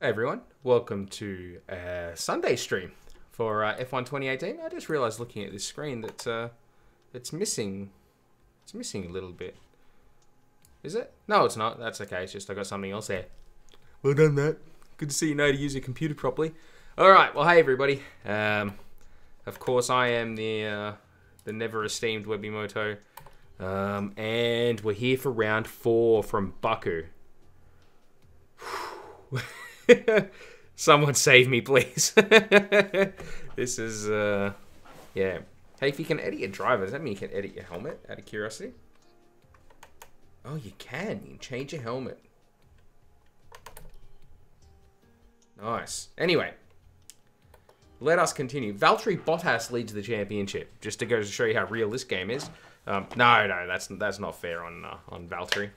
Hey everyone, welcome to Sunday stream for F1 2018. I just realised looking at this screen that it's missing. It's missing a little bit. Is it? No, it's not. That's okay. It's just I got something else there. Well done, that. Good to see you know how to use your computer properly. All right. Well, hey everybody. Of course, I am the never esteemed Webimoto, and we're here for round 4 from Baku. Someone save me, please. This is, yeah. Hey, if you can edit your driver, does that mean you can edit your helmet, out of curiosity? Oh, you can. You can change your helmet. Nice. Anyway, let us continue. Valtteri Bottas leads the championship, just to go to show you how real this game is. No, that's not fair on Valtteri.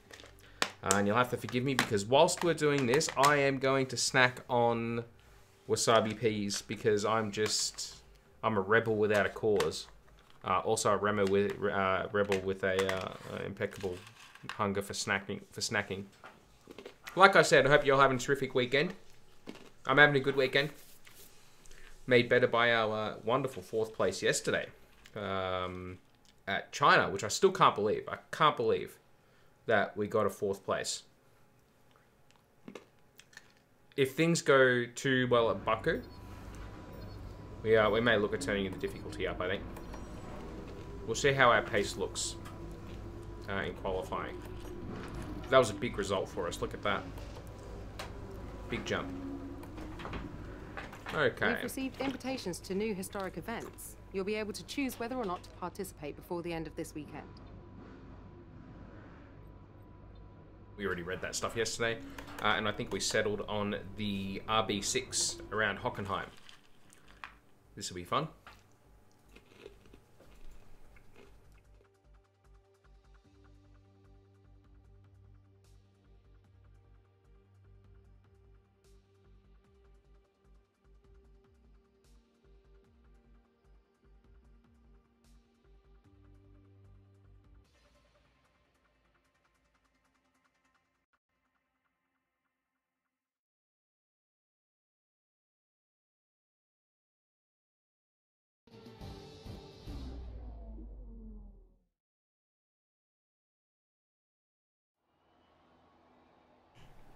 And you'll have to forgive me because whilst we're doing this, I am going to snack on wasabi peas because I'm a rebel without a cause. Also a rebel with a impeccable hunger for snacking. Like I said, I hope you're all having a terrific weekend. I'm having a good weekend. Made better by our wonderful 4th place yesterday at China, which I still can't believe. I can't believe that we got a 4th place. If things go too well at Baku, we may look at turning the difficulty up, I think. We'll see how our pace looks in qualifying. That was a big result for us. Look at that. Big jump. Okay. We've received invitations to new historic events. You'll be able to choose whether or not to participate before the end of this weekend. We already read that stuff yesterday, and I think we settled on the RB6 around Hockenheim. This will be fun.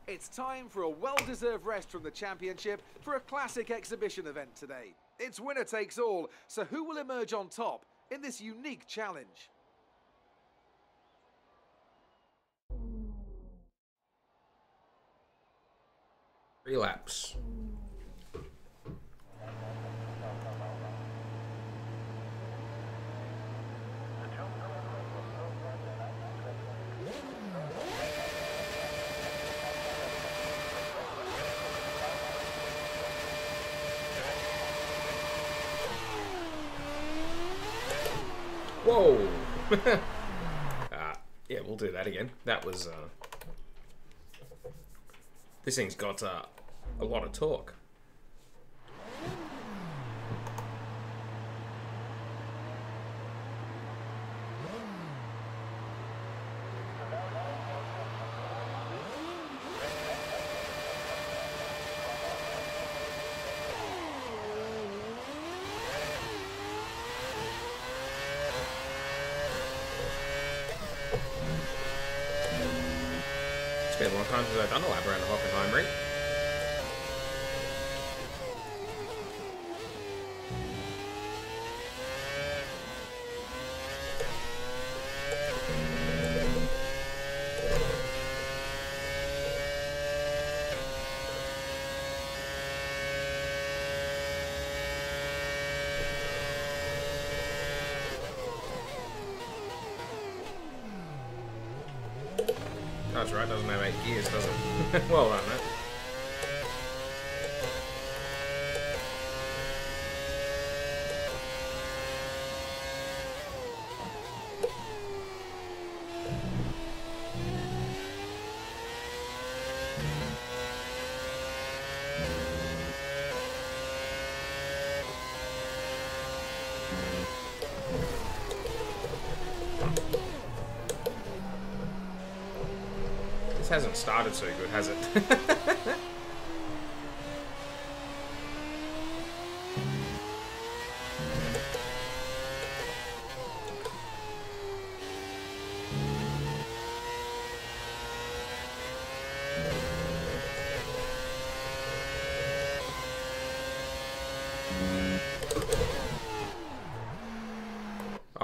It's time for a well-deserved rest from the championship for a classic exhibition event today. It's winner takes all, so who will emerge on top in this unique challenge? Relapse. Whoa! Yeah, we'll do that again. That was, this thing's got a lot of torque. It's been a long time since I've done a lap around the Hockenheim ring. That's right, doesn't have 8 gears, does it? Well done, mate. This hasn't started so good, has it?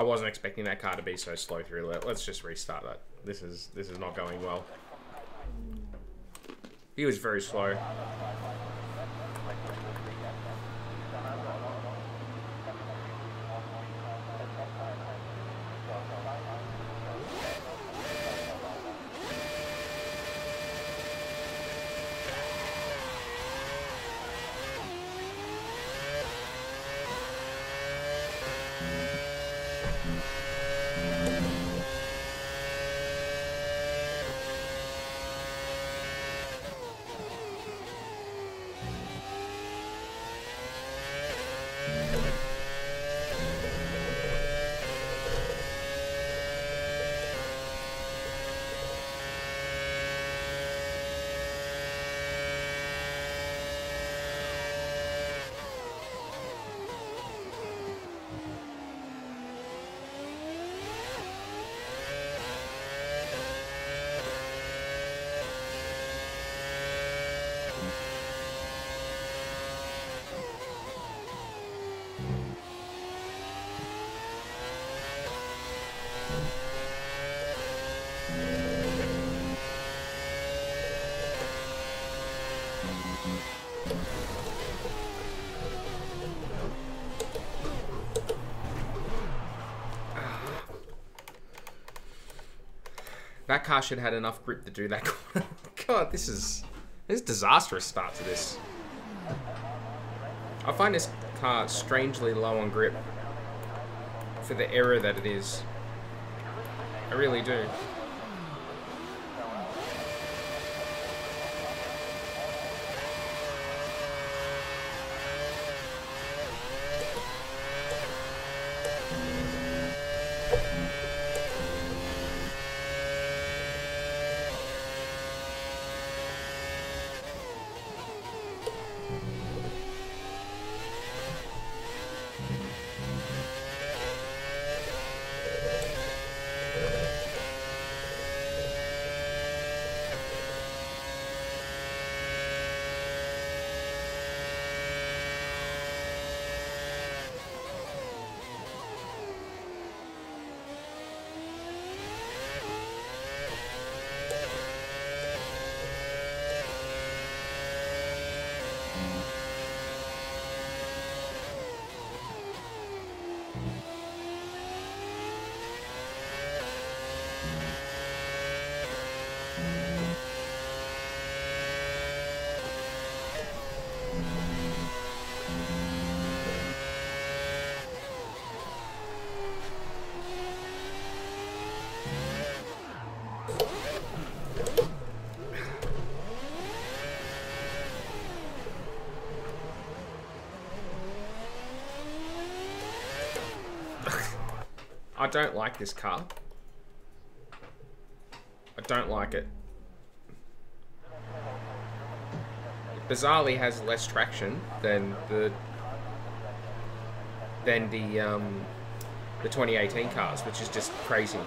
wasn't expecting that car to be so slow through. Let's just restart that. This is not going well. He was very slow. That car should have had enough grip to do that. God, this is a disastrous start to this. I find this car strangely low on grip for the era that it is. I really do. I don't like this car. I don't like it. It bizarrely has less traction than the 2018 cars, which is just crazy.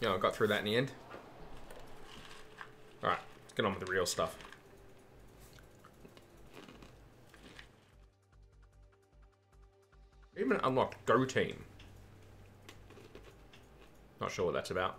Yeah, I got through that in the end. Alright, let's get on with the real stuff. Even unlocked Go Team. Not sure what that's about.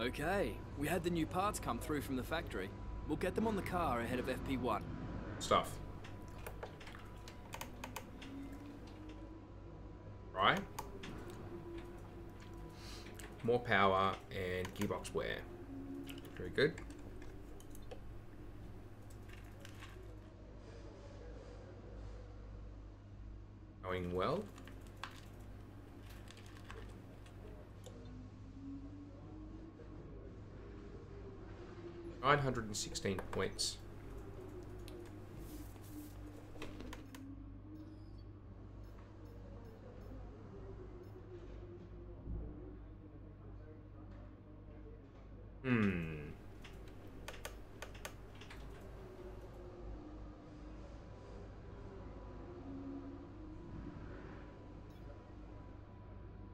Okay, we had the new parts come through from the factory. We'll get them on the car ahead of FP1. Stuff. Right. More power and gearbox wear. Very good. Going well. $916 points.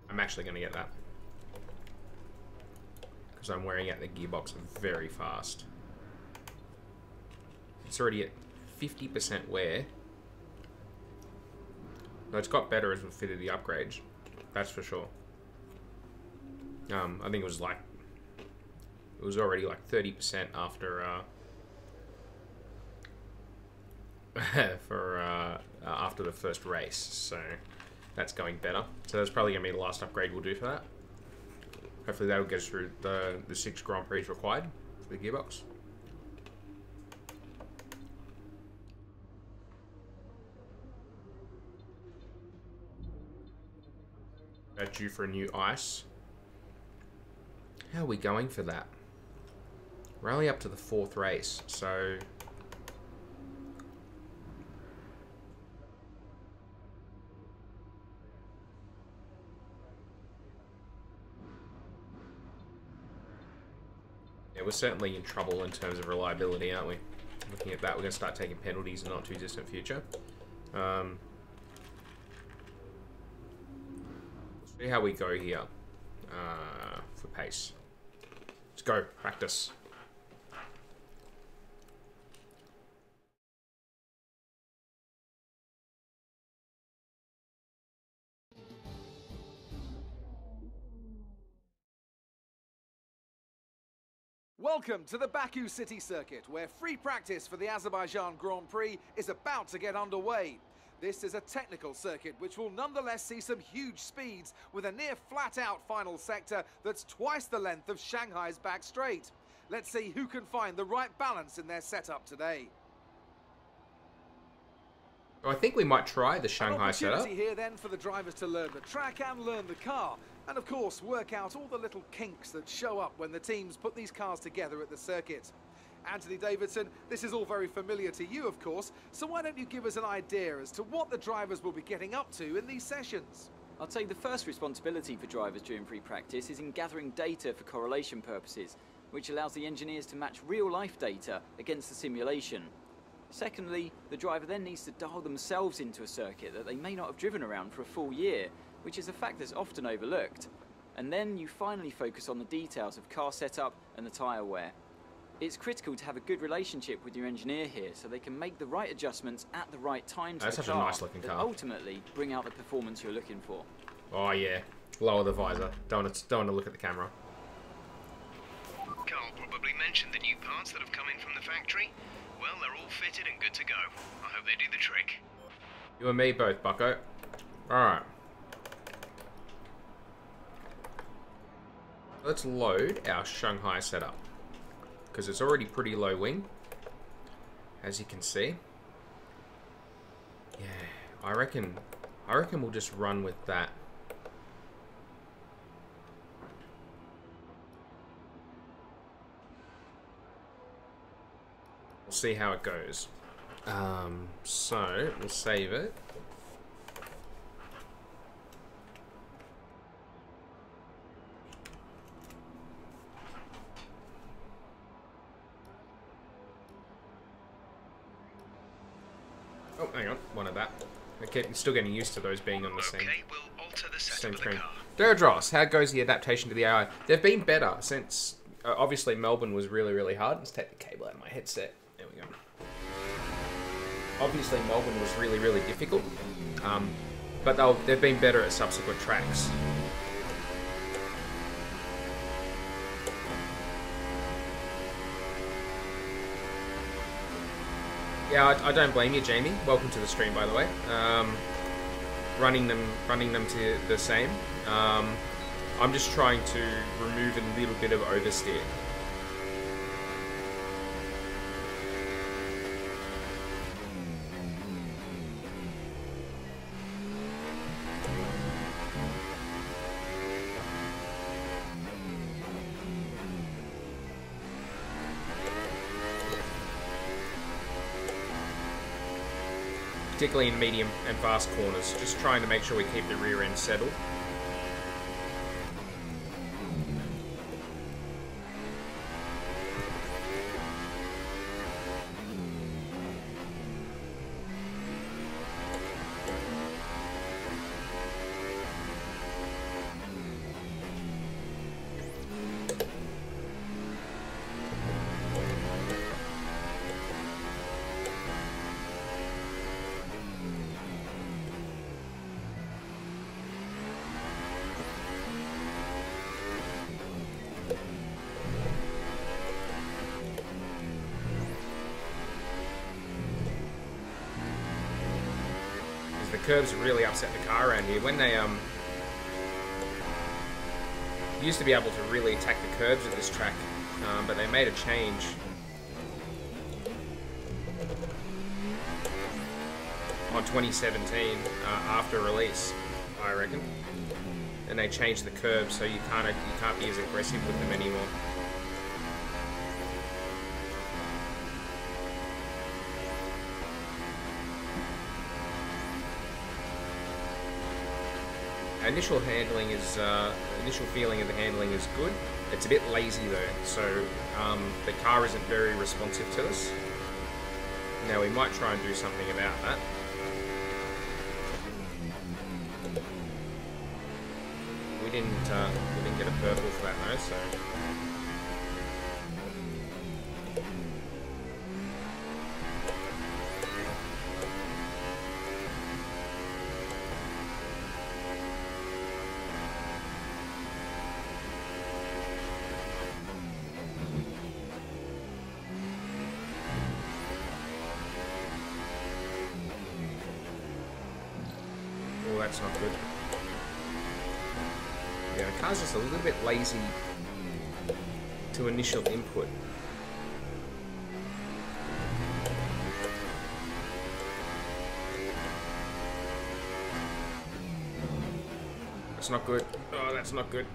I'm actually going to get that. Because I'm wearing out the gearbox very fast. It's already at 50% wear. No, it's got better as we fitted the upgrades. That's for sure. I think it was like... It was already like 30% after... after the first race, so that's going better. So that's probably going to be the last upgrade we'll do for that. Hopefully that'll get us through the 6 Grand Prix required for the gearbox. Due for a new ice. How are we going for that? We're only up to the 4th race, so... Yeah, we're certainly in trouble in terms of reliability, aren't we? Looking at that, we're going to start taking penalties in the not too distant future. See how we go here for pace. Let's go, practice. Welcome to the Baku City Circuit, where free practice for the Azerbaijan Grand Prix is about to get underway. This is a technical circuit which will nonetheless see some huge speeds with a near flat-out final sector that's twice the length of Shanghai's back straight. Let's see who can find the right balance in their setup today. I think we might try the Shanghai setup. Here then for the drivers to learn the track and learn the car, and of course work out all the little kinks that show up when the teams put these cars together at the circuit. Anthony Davidson, this is all very familiar to you, of course, so why don't you give us an idea as to what the drivers will be getting up to in these sessions? I'd say the first responsibility for drivers during pre-practice is in gathering data for correlation purposes, which allows the engineers to match real-life data against the simulation. Secondly, the driver then needs to dial themselves into a circuit that they may not have driven around for a full year, which is a fact that's often overlooked. And then you finally focus on the details of car setup and the tyre wear. It's critical to have a good relationship with your engineer here so they can make the right adjustments at the right time to the car. A nice looking car. That ultimately bring out the performance you're looking for. Oh yeah, lower the visor. Don't want to look at the camera. Carl probably mentioned the new parts that have come in from the factory. Well, they're all fitted and good to go. I hope they do the trick. You and me both, Bucko. Alright. Let's load our Shanghai setup. Because it's already pretty low wing, as you can see. Yeah, I reckon we'll just run with that. We'll see how it goes. So we'll save it. Oh, hang on, one of that. I'm still getting used to those being on the same, we'll alter the same setup of the screen. car. Deirdros, how goes the adaptation to the AI? They've been better since, obviously Melbourne was really, really hard. Let's take the cable out of my headset. There we go. Obviously Melbourne was really, really difficult, but they've been better at subsequent tracks. Yeah, I don't blame you, Jamie. Welcome to the stream, by the way. Running them to the same. I'm just trying to remove a little bit of oversteer. Particularly in medium and fast corners, just trying to make sure we keep the rear end settled. Curves really upset the car around here. When they used to be able to really attack the curbs at this track, but they made a change on 2017 after release, I reckon, and they changed the curbs so you can't be as aggressive with them anymore. Initial handling is, initial feeling of the handling is good. It's a bit lazy though, so the car isn't very responsive to us. Now we might try and do something about that. We didn't get a purple for that though, so. that's not good. Yeah, the car's just a little bit lazy to initial input. That's not good. Oh, that's not good.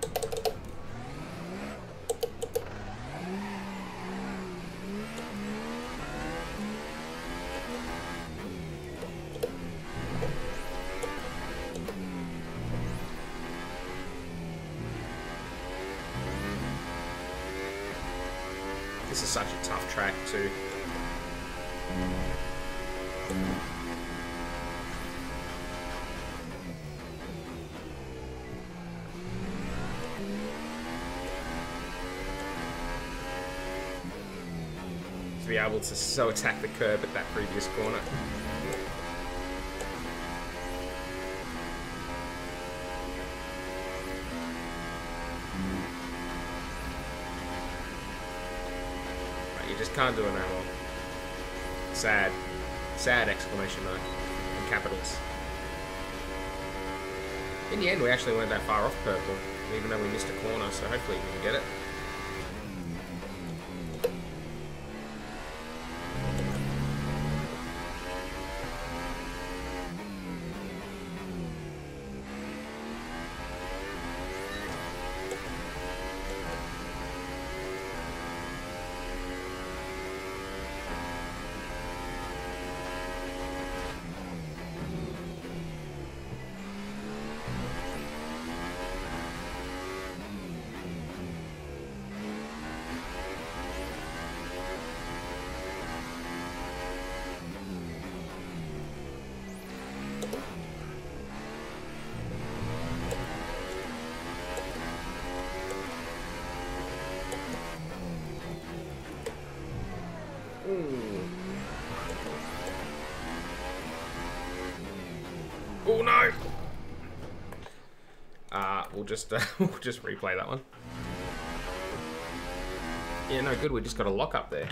This is such a tough track too. To be able to so attack the curb at that previous corner. You just can't do it no more. Sad. Sad exclamation mark. In capitals. In the end, we actually weren't that far off purple, even though we missed a corner, so hopefully we can get it. Oh no! We'll just replay that one. Yeah, no good. We just got a lock up there.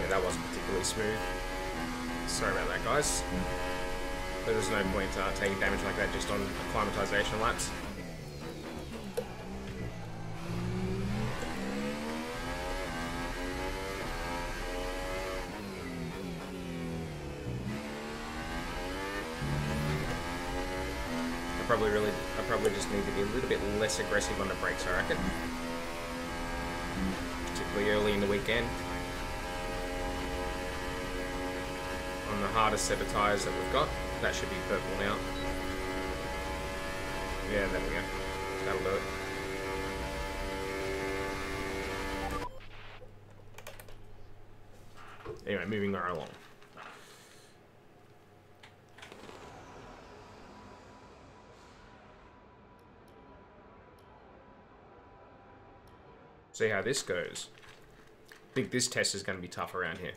Yeah, that wasn't particularly smooth. Sorry about that, guys. But there's no point taking damage like that just on acclimatization laps. I probably just need to be a little bit less aggressive on the brakes, I reckon. Particularly early in the weekend. On the hardest set of tyres that we've got. That should be purple now. Yeah, there we go. That'll do it. Anyway, moving right along. See how this goes. I think this test is going to be tough around here.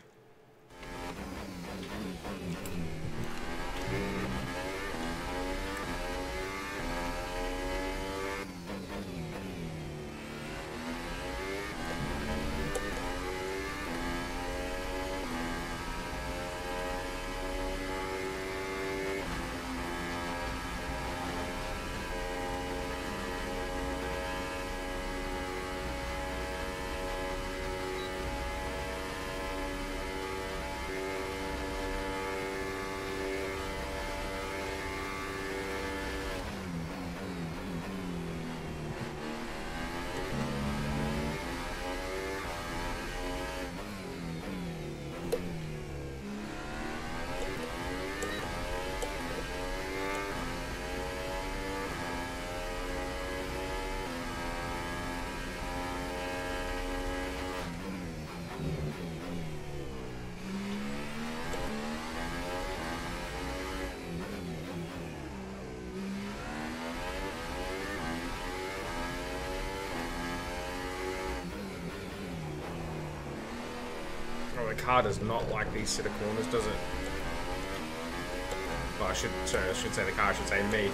Oh, the car does not like these set of corners, does it? Well, I should say the car, I should say me.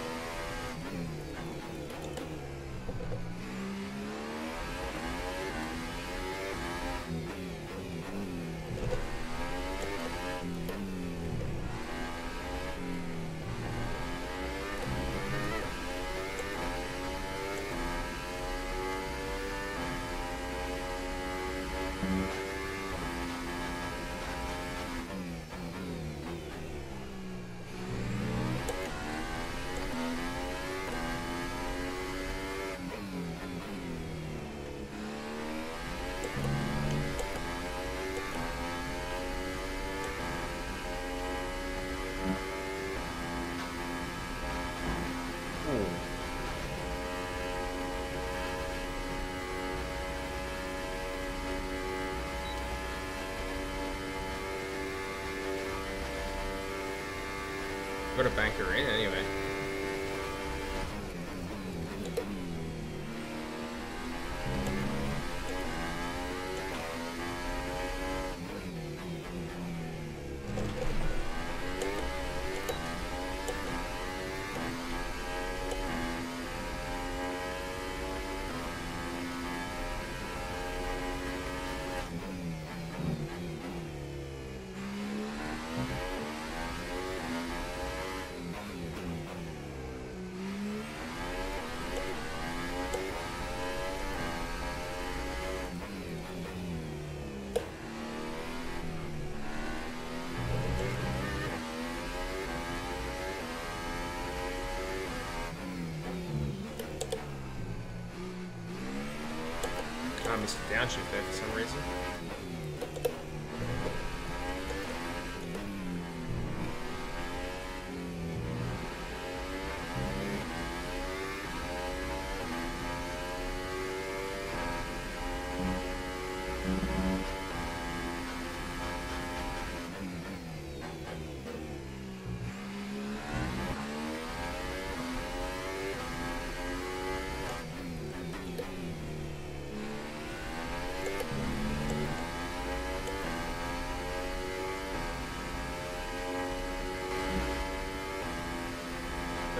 Got to bank her in anyway. I missed a downshift there for some reason.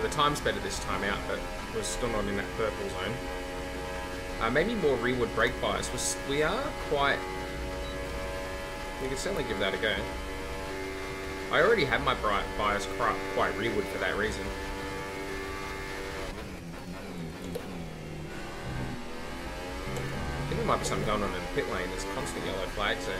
The time's better this time out, but we're still not in that purple zone. Maybe more rearward brake bias. We are quite... We could certainly give that a go. I already have my bias quite rearward for that reason. I think there might be something going on in the pit lane. There's constant yellow flags there.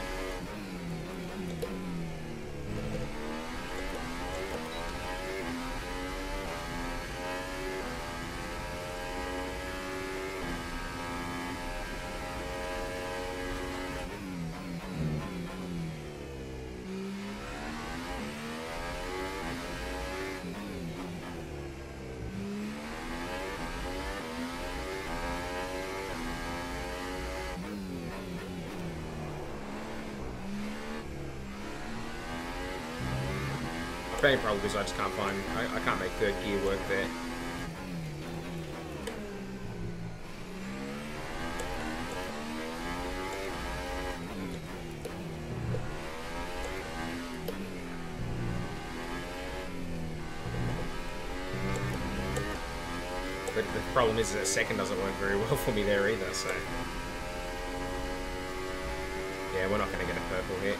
Main problem is I just can't find, I can't make third gear work there. But the problem is that second doesn't work very well for me there either, so... Yeah, we're not going to get a purple here.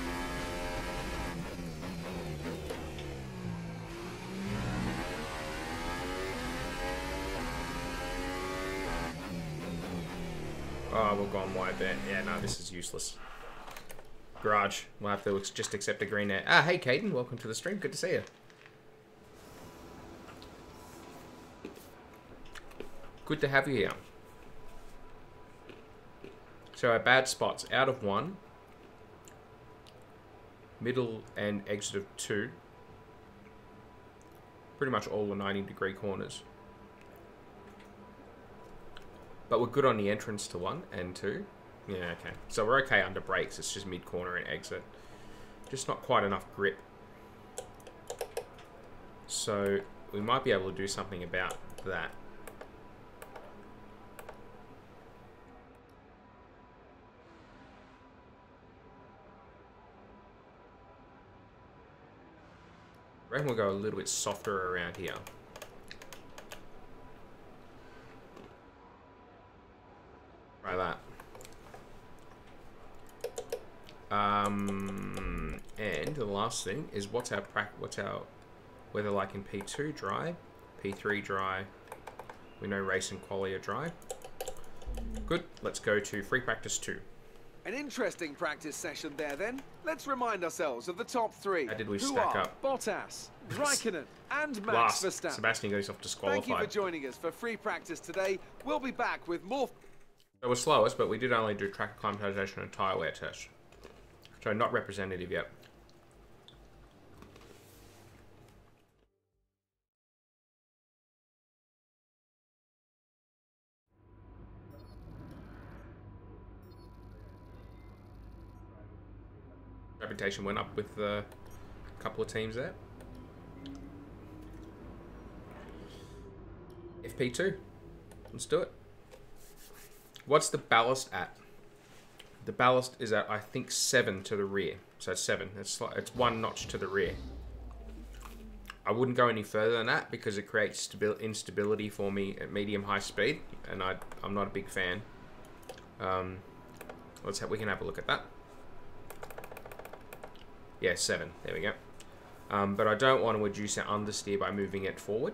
Oh, we've gone wide there. Yeah, no, this is useless. Garage. We'll have to just accept a green there. Ah, hey, Caden. Welcome to the stream. Good to see you. Good to have you here. So our bad spots. Out of 1. Middle and exit of 2. Pretty much all the 90-degree corners. But we're good on the entrance to 1 and 2. Yeah, okay. So we're okay under brakes. It's just mid-corner and exit. Just not quite enough grip. So we might be able to do something about that. reckon we'll go a little bit softer around here. Try that. And the last thing is what's our weather like in P2 dry, P3 dry. We know race and quali are dry. Good. Let's go to free practice 2. An interesting practice session there then. Let's remind ourselves of the top 3. How did we who stack are up? Bottas, Raikkonen and Max Last. Verstappen. Sebastian goes off disqualified. Thank you for joining us for free practice today. We'll be back with more. It was slowest, but we did only do track acclimatization and tyre wear test. So not representative yet. Reputation went up with a couple of teams there. FP2. Let's do it. What's the ballast at? The ballast is at, I think, 7 to the rear. So it's 7. It's 1 notch to the rear. I wouldn't go any further than that because it creates instability for me at medium-high speed, and I'm not a big fan. We can have a look at that. Yeah, 7. There we go. But I don't want to reduce our understeer by moving it forward.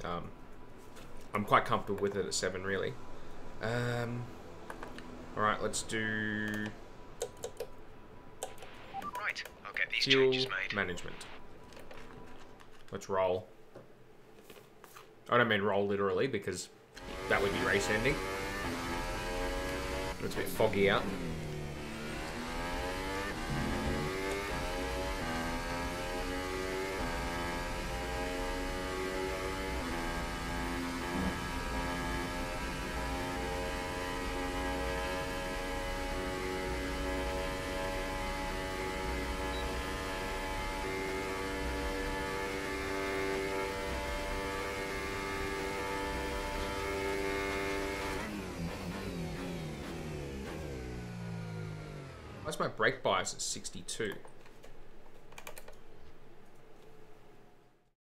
I'm quite comfortable with it at 7, really. Alright, let's do... Right, I'll get these fuel changes made. management. Let's roll. I don't mean roll literally, because that would be race ending. It's a bit foggy out. Why's my brake bias at 62? Did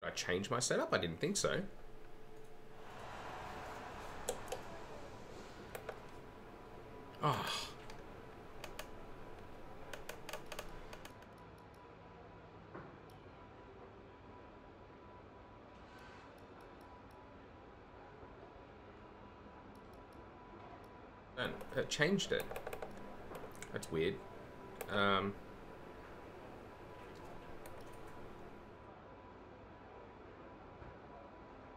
I change my setup? I didn't think so. Oh. And it changed it. That's weird.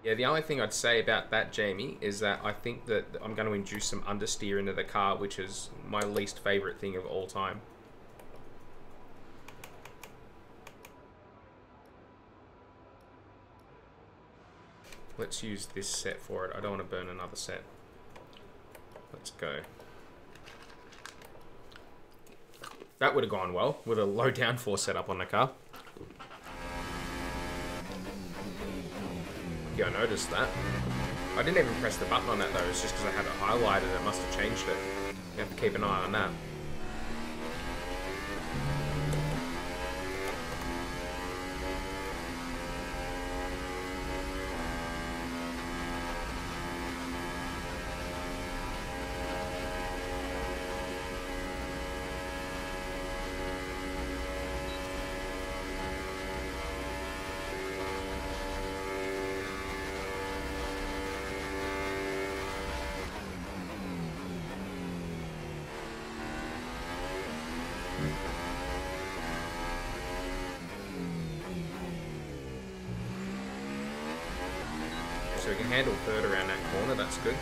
Yeah, the only thing I'd say about that, Jamie, is that I think that I'm going to induce some understeer into the car, which is my least favorite thing of all time. Let's use this set for it. I don't want to burn another set. Let's go. That would have gone well with a low downforce setup on the car. Yeah, I noticed that. I didn't even press the button on that though, it's just because I had it highlighted, it must have changed it. You have to keep an eye on that. So we can handle third around that corner, that's good.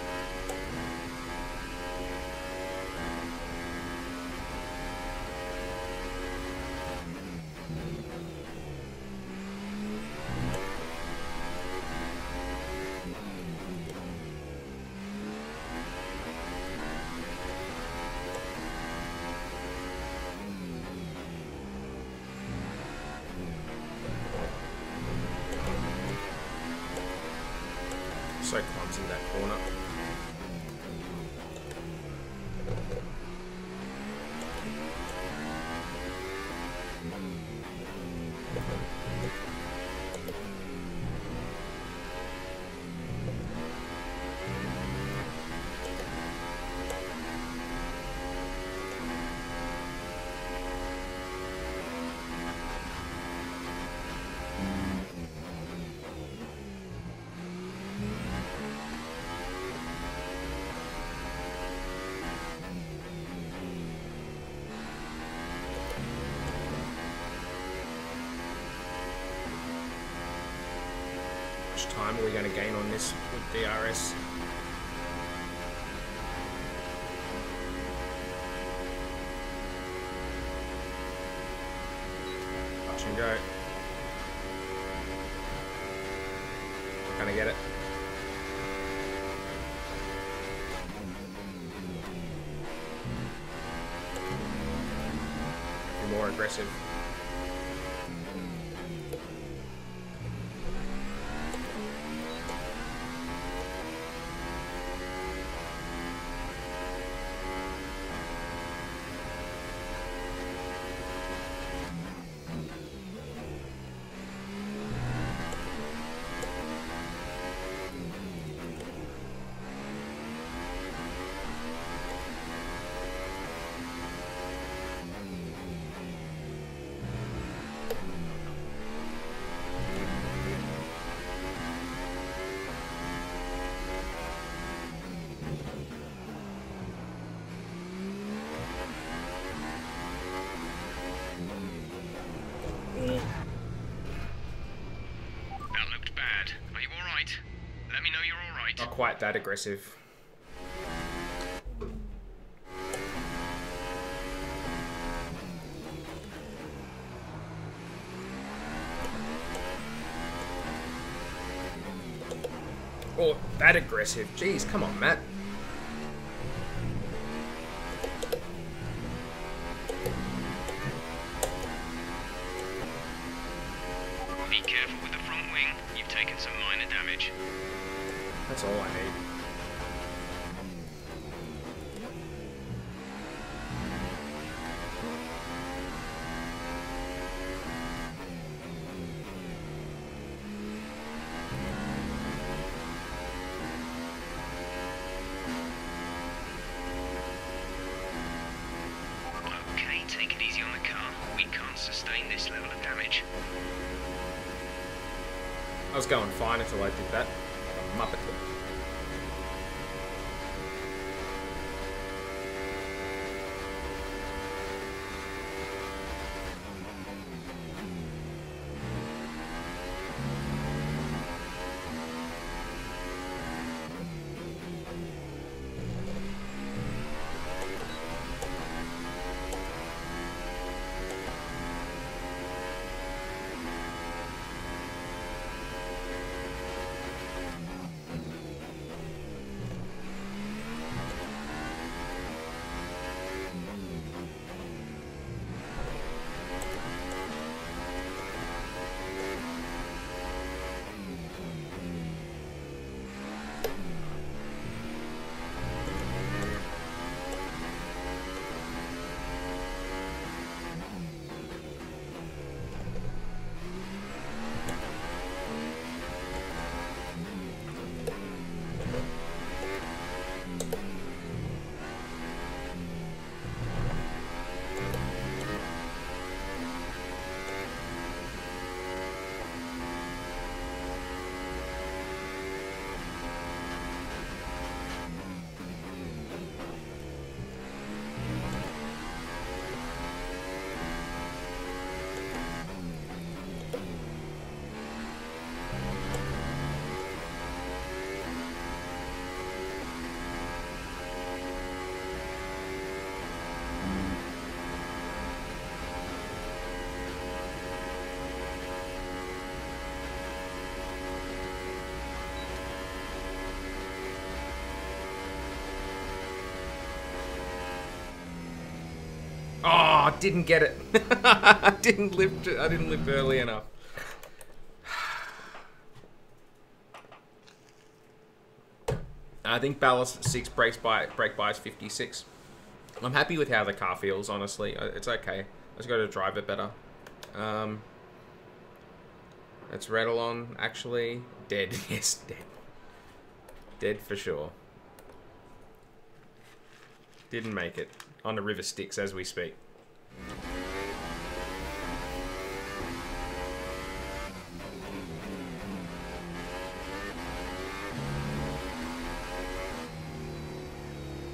So clumsy that corner. much time are we going to gain on this with DRS? Touch and go. Not going to get it. Be more aggressive. That looked bad. Are you alright? Let me know you're alright. Not quite that aggressive. Oh, that aggressive. Jeez, come on, Matt. Be careful with the front wing. You've taken some minor damage. That's all I need. Okay, take it easy on the car. We can't sustain this level of damage. I was going fine until I did that. Like a muppet. Oh, didn't get it. I didn't lift early enough. I think ballast 6 brake bias 56. I'm happy with how the car feels, honestly. It's okay. I just got to drive it better. It's Redalon, actually. Dead. Yes, dead. Dead for sure. Didn't make it. On the river Styx as we speak.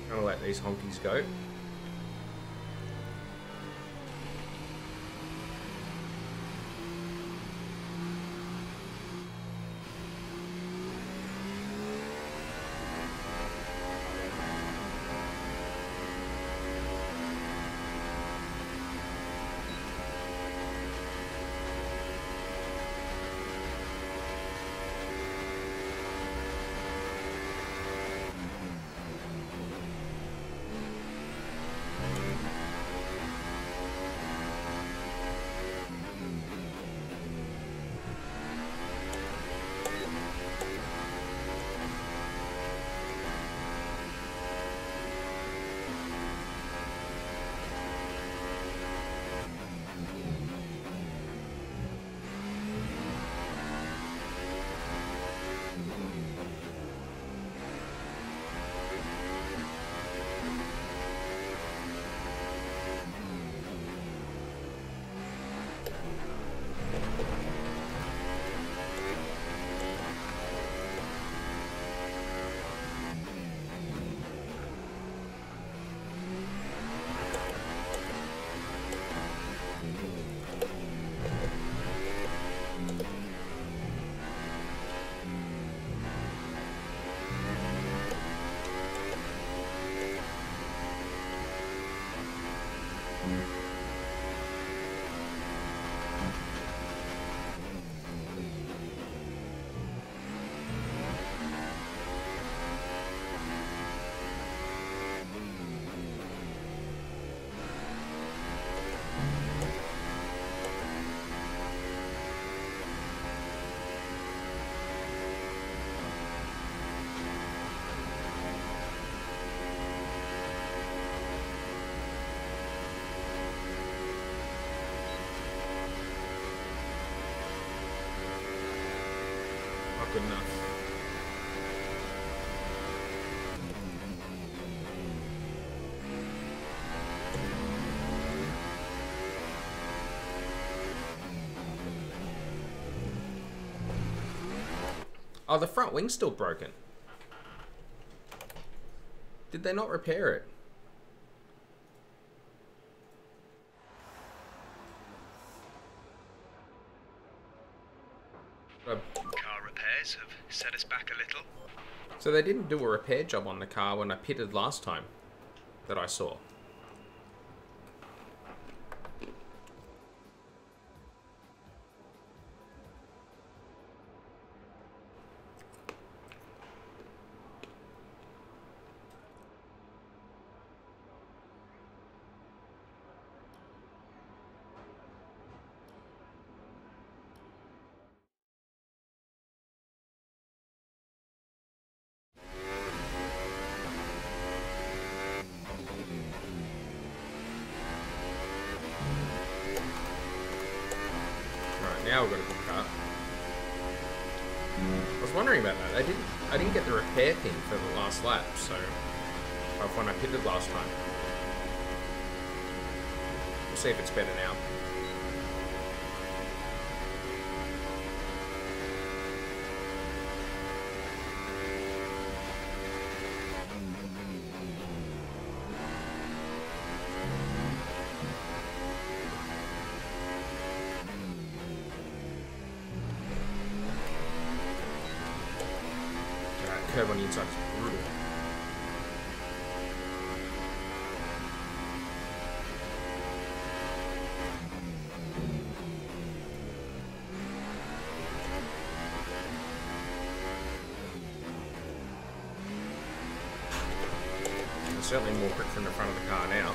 I'm gonna let these honkies go. Not good enough. Oh, the front wing's still broken. Did they not repair it? Car repairs have set us back a little. So they didn't do a repair job on the car when I pitted last time that I saw. Now we've got a good car. I was wondering about that. I didn't get the repair thing for the last lap, so when I pitted last time. We'll see if it's better now. Curve on the inside is brutal. There's certainly more grip from the front of the car now.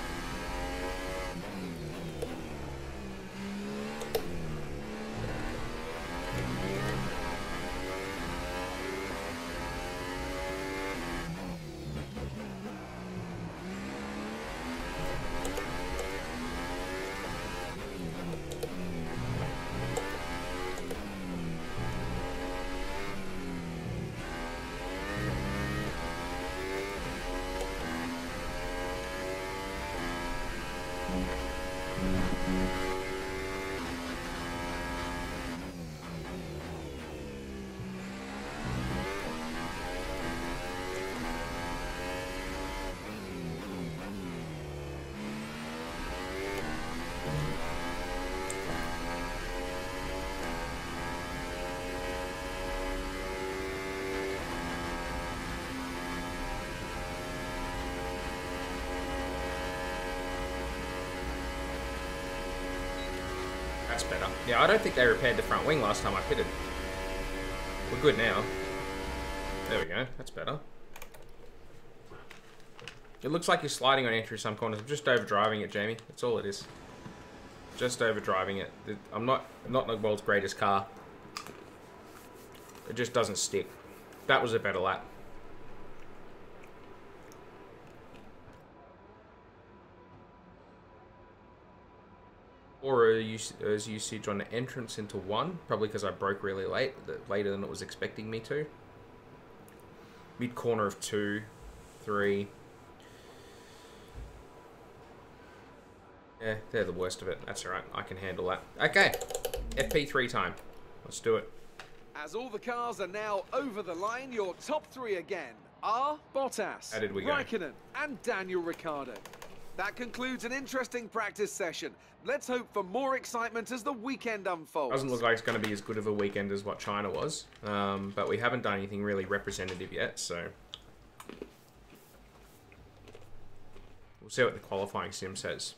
That's better. Yeah, I don't think they repaired the front wing last time I pitted. We're good now. There we go. That's better. It looks like you're sliding on entry some corners. I'm just overdriving it, Jamie. That's all it is. Just overdriving it. I'm not the world's greatest car. It just doesn't stick. That was a better lap. Or as usage on the entrance into 1, probably because I broke really late, later than it was expecting me to. Mid corner of 2, 3. Yeah, they're the worst of it. That's alright, I can handle that. Okay, FP3 time. Let's do it. As all the cars are now over the line, your top 3 again are Bottas, How did we go? Raikkonen and Daniel Ricciardo. That concludes an interesting practice session. Let's hope for more excitement as the weekend unfolds. Doesn't look like it's going to be as good of a weekend as what China was, but we haven't done anything really representative yet, so we'll see what the qualifying sim says.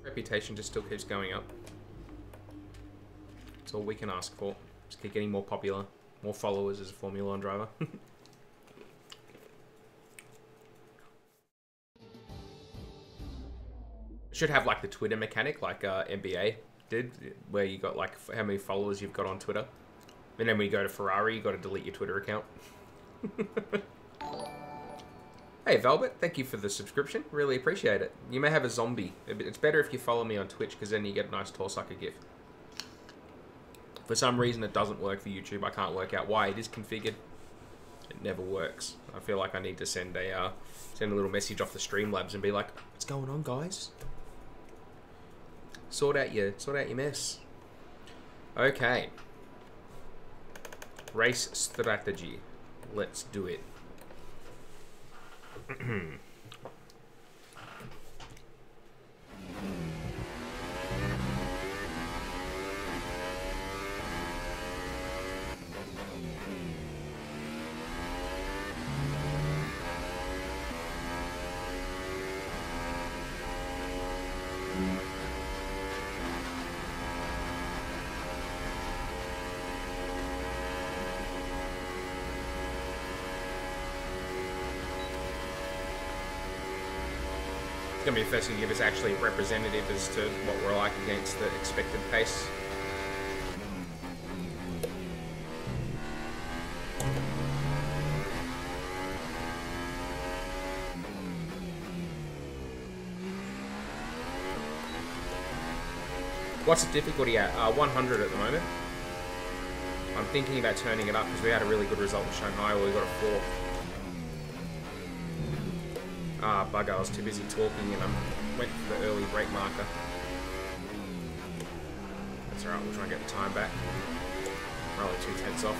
Reputation just still keeps going up. That's all we can ask for. Just keep getting more popular, more followers as a Formula 1 driver. Should have like the Twitter mechanic, like NBA did, where you got like how many followers you've got on Twitter, and then when you go to Ferrari, you got to delete your Twitter account. Hey Velvet, thank you for the subscription. Really appreciate it. You may have a zombie. It's better if you follow me on Twitch because then you get a nice Torsucker gif. For some reason it doesn't work for YouTube. I can't work out why. It is configured. It never works. I feel like I need to send a little message off the Streamlabs and be like, "What's going on, guys? Sort out your mess." Okay. Race strategy. Let's do it. It's going to be the first thing to give us actually representative as to what we're like against the expected pace. What's the difficulty at? 100 at the moment. I'm thinking about turning it up because we had a really good result in Shanghai where we got a 4. Ah, bugger, I was too busy talking and I went for the early brake marker. That's alright, we'll try and get the time back. We're only 2/10 off.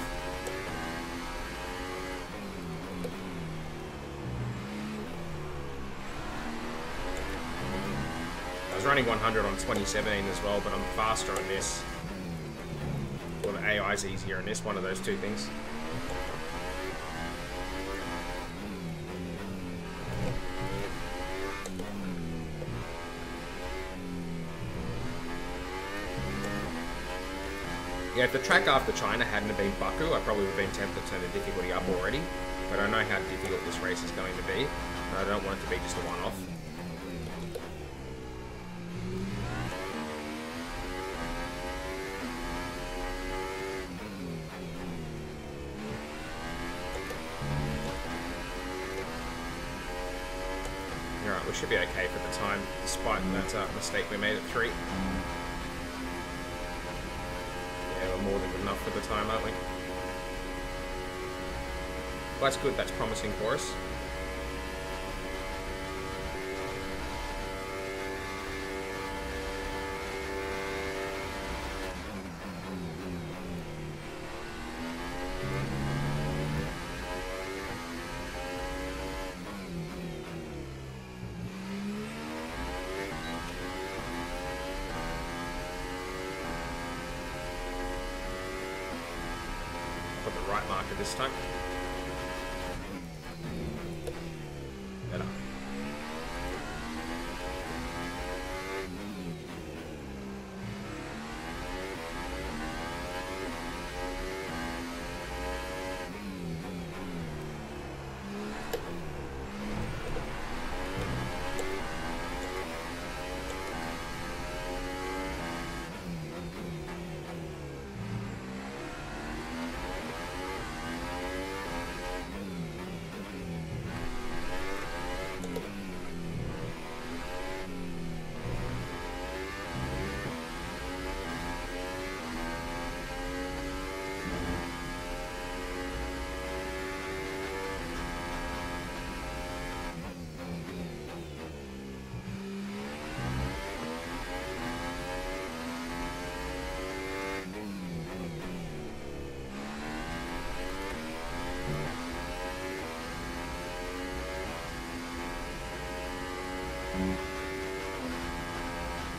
I was running 100 on 2017 as well, but I'm faster on this. Well, the AI's easier on this, one of those two things. Yeah, if the track after China hadn't have been Baku, I probably would have been tempted to turn the difficulty up already. But I know how difficult this race is going to be. And I don't want it to be just a one-off. Alright, we should be okay for the time, despite that mistake we made at 3. We're more than good enough for the time, aren't we? Well, that's good. That's promising for us. Right marker this time. Better.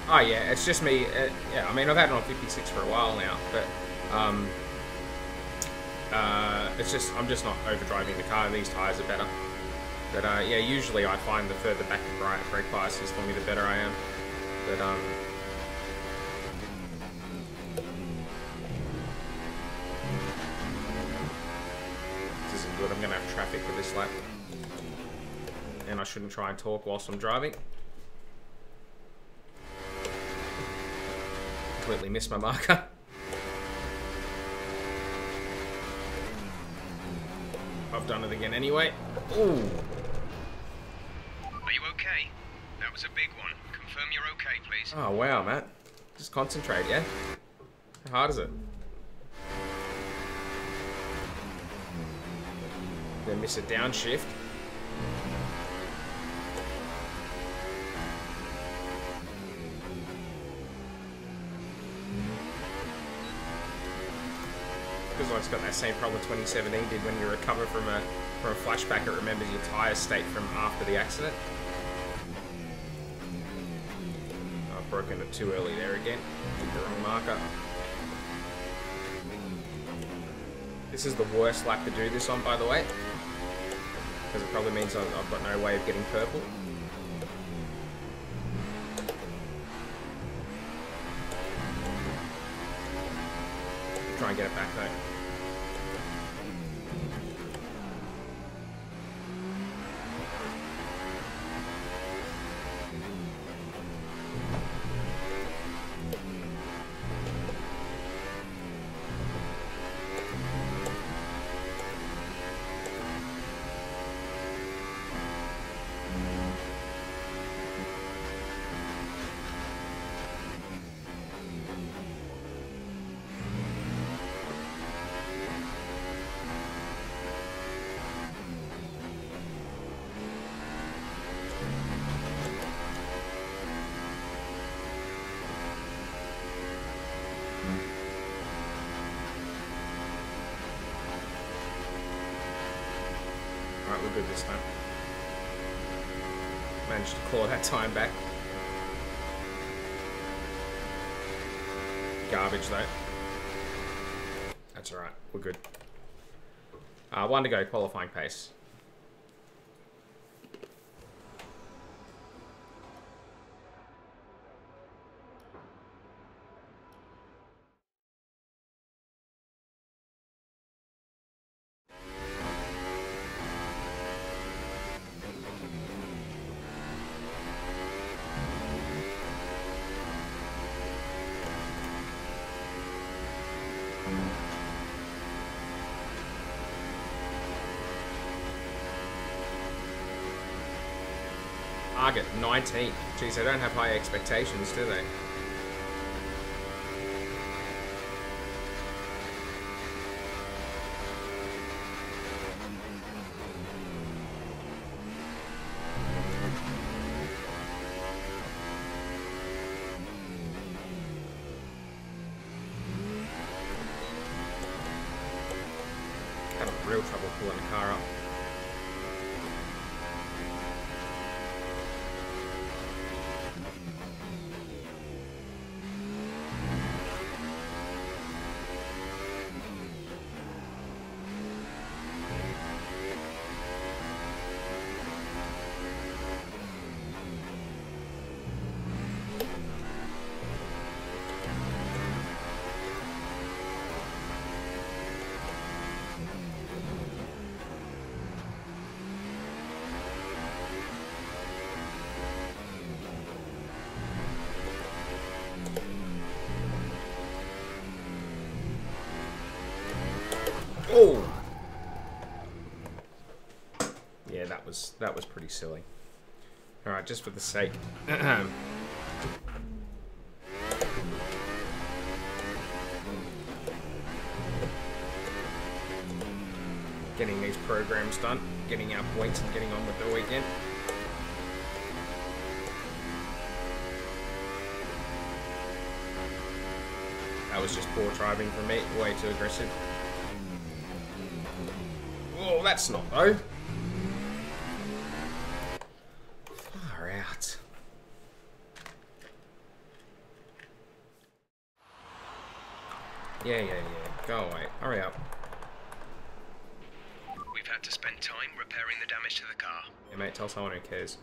Oh yeah, it's just me. Yeah, I mean I've had it on 56 for a while now, but it's just I'm just not overdriving the car. These tires are better. But yeah, usually I find the further back the brake bias is for me, the better I am. But this isn't good. I'm gonna have traffic for this lap, and I shouldn't try and talk whilst I'm driving. completely missed my marker. I've done it again anyway. Ooh. Are you okay? That was a big one. Confirm you're okay, please. Oh, wow, Matt. Just concentrate, yeah? How hard is it? Then miss a downshift. Because it's got that same problem 2017 did when you recover from a flashback. It remembers your tyre state from after the accident. I've broken it too early there again. Did the wrong marker. This is the worst lap to do this on, by the way. Because it probably means I've got no way of getting purple. Try and get it back though. Alright, we're good this time. Managed to claw that time back. Garbage though. That's alright, we're good. One to go, qualifying pace. Target 19. Geez, they don't have high expectations, do they? Having real trouble pulling the car up. Oh! Yeah, that was pretty silly. Alright, just for the sake. Getting these programs done, getting our points and getting on with the weekend. That was just poor driving from me, way too aggressive. Oh, that's not though. Far out. Yeah. Go away. Hurry up. We've had to spend time repairing the damage to the car. Yeah, mate, tell someone who cares.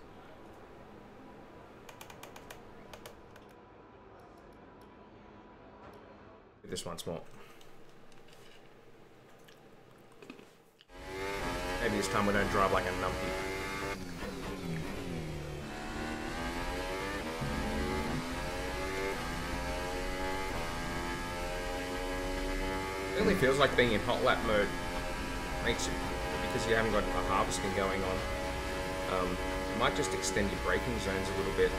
Do this once more. Maybe this time we don't drive like a numpty. Certainly feels like being in hot lap mode makes you, because you haven't got a harvesting going on. It might just extend your braking zones a little bit.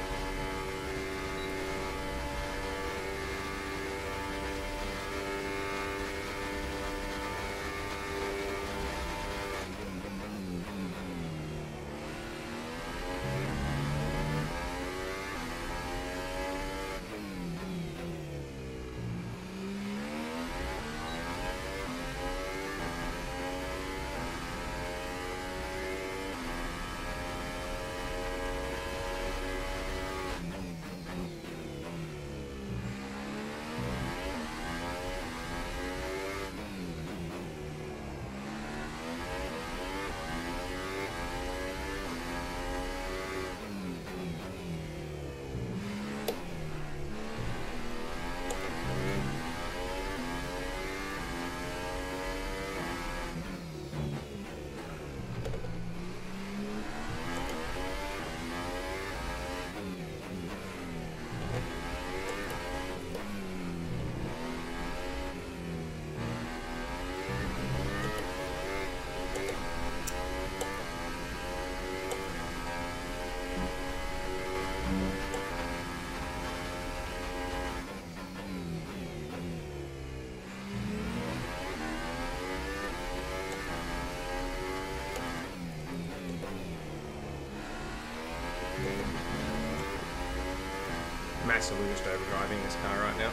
Massively just overdriving this car right now.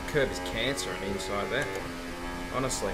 Curb is cancer on the inside there, honestly.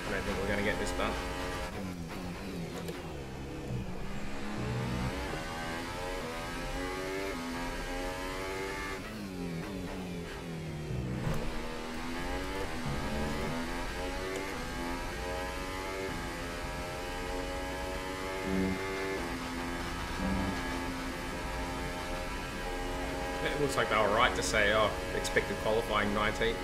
I don't think we're going to get this done. It looks like they were right to say, oh, expected qualifying 19th.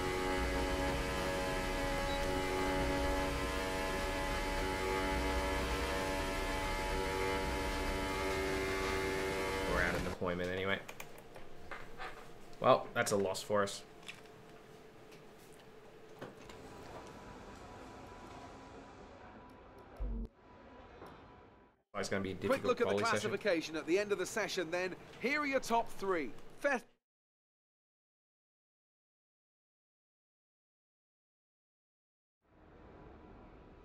We're out of deployment anyway. Well, that's a loss for us. It's going to be a difficult Quick look at the quali session. classification at the end of the session then. Here are your top three.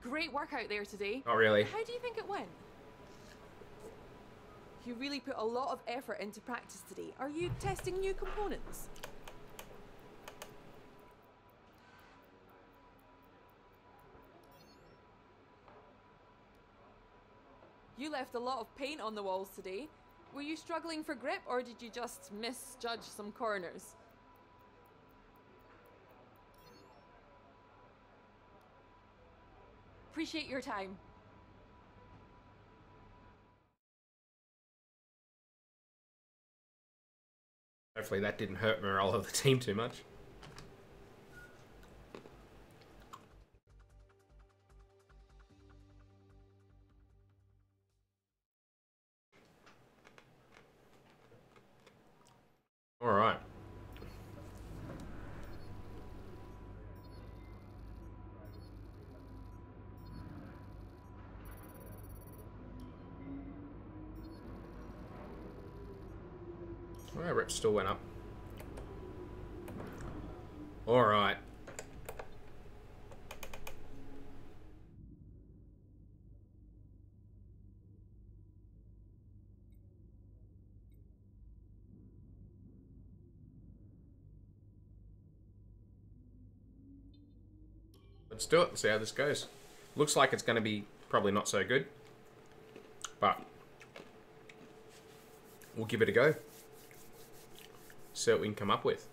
Great work out there today. Not really. How do you think it went? You really put a lot of effort into practice today. Are you testing new components? You left a lot of paint on the walls today. Were you struggling for grip, or did you just misjudge some corners? Appreciate your time. Hopefully that didn't hurt morale of the team too much. Well, our rep still went up. Alright. Let's do it and see how this goes. Looks like it's going to be probably not so good. But we'll give it a go. See what we can come up with.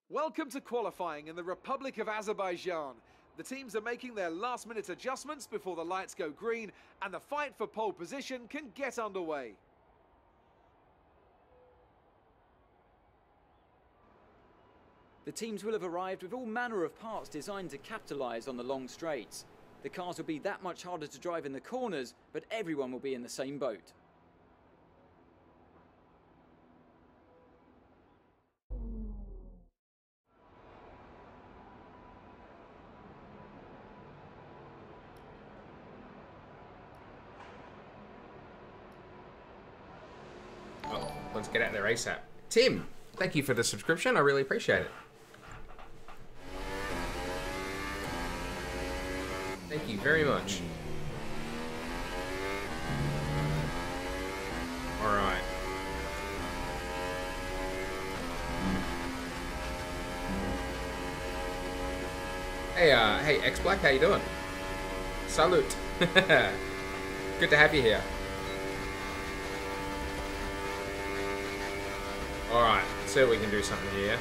Welcome to qualifying in the Republic of Azerbaijan. The teams are making their last-minute adjustments before the lights go green, and the fight for pole position can get underway. The teams will have arrived with all manner of parts designed to capitalise on the long straights. The cars will be that much harder to drive in the corners, but everyone will be in the same boat. Oh, let's get out there ASAP. Tim, thank you for the subscription. I really appreciate it. Thank you very much. Alright. Hey, X-Black, how you doing? Salute. Good to have you here. Alright, let's see if we can do something here.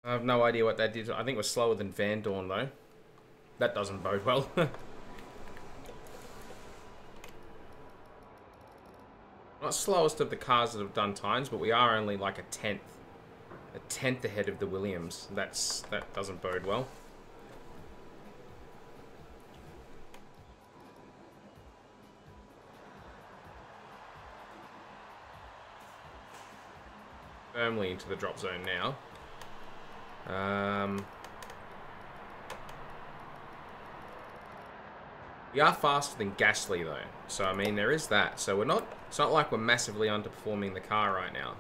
I have no idea what that did. I think it was slower than Van Dorn, though. That doesn't bode well. Not slowest of the cars that have done times, but we are only like a tenth ahead of the Williams. That doesn't bode well. Firmly into the drop zone now. We are faster than Gasly though, so I mean there is that. So we're not. It's not like we're massively underperforming the car right now.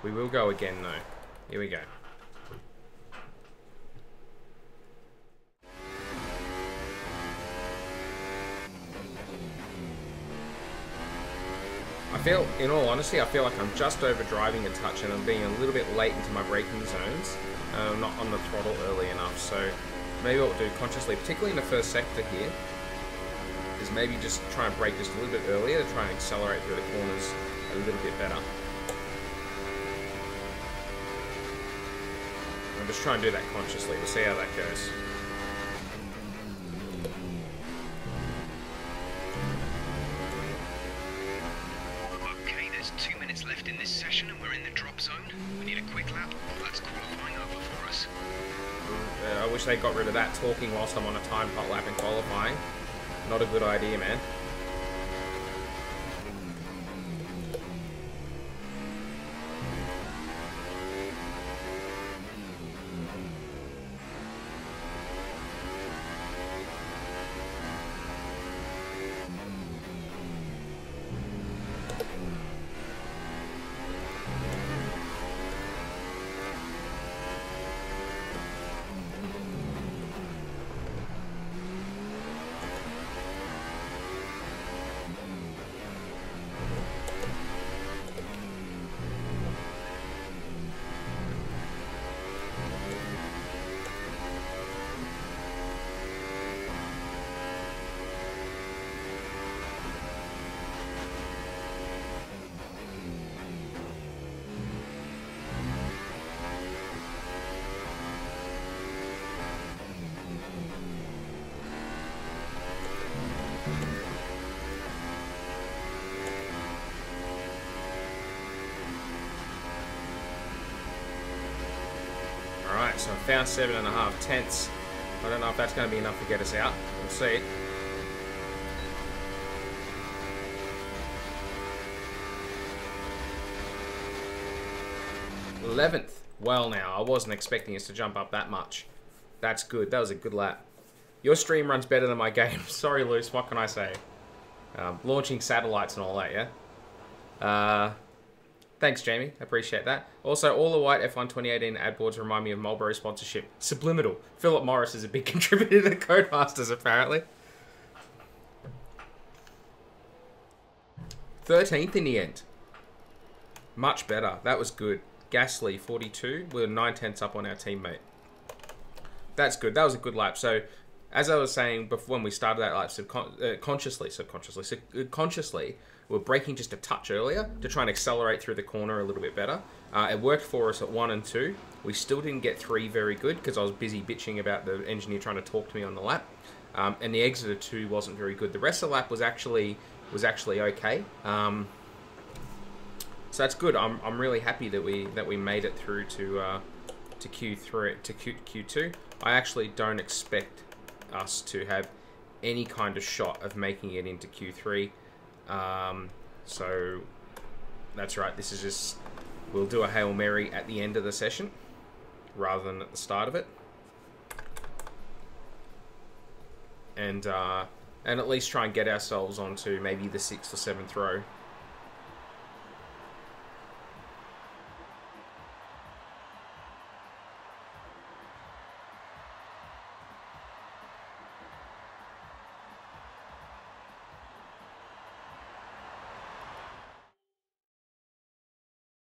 We will go again though. Here we go. I feel, in all honesty, I feel like I'm just overdriving a touch and I'm being a little bit late into my braking zones. I'm not on the throttle early enough, so maybe what we'll do consciously, particularly in the first sector here, is maybe just try and brake just a little bit earlier to try and accelerate through the corners a little bit better. I'm just trying to do that consciously. We'll see how that goes. Okay, there's 2 minutes left in this session and we're in the drop zone. We need a quick lap. That's qualifying over for us. I wish they got rid of that talking whilst I'm on a time hot lap in qualifying. Not a good idea, man. Alright, so I found 7.5 tenths. I don't know if that's going to be enough to get us out. We'll see. .11th. Well now, I wasn't expecting us to jump up that much. That's good. That was a good lap. Your stream runs better than my game. Sorry, Luce. What can I say? Launching satellites and all that, yeah? Thanks, Jamie. Appreciate that. Also, all the white F1 2018 ad boards remind me of Marlboro sponsorship. Subliminal. Philip Morris is a big contributor to Codemasters, apparently. 13th in the end. Much better. That was good. Gasly, 42. We're 9 tenths up on our teammate. That's good. That was a good lap. So, as I was saying before when we started that lap, consciously, we were braking just a touch earlier to try and accelerate through the corner a little bit better. It worked for us at 1 and 2. We still didn't get 3 very good because I was busy bitching about the engineer trying to talk to me on the lap. And the exit of 2 wasn't very good. The rest of the lap was actually okay. So that's good. I'm really happy that we made it through to Q2. I actually don't expect us to have any kind of shot of making it into Q3. So that's right. This is just, we'll do a Hail Mary at the end of the session rather than at the start of it. And at least try and get ourselves onto maybe the 6th or 7th row.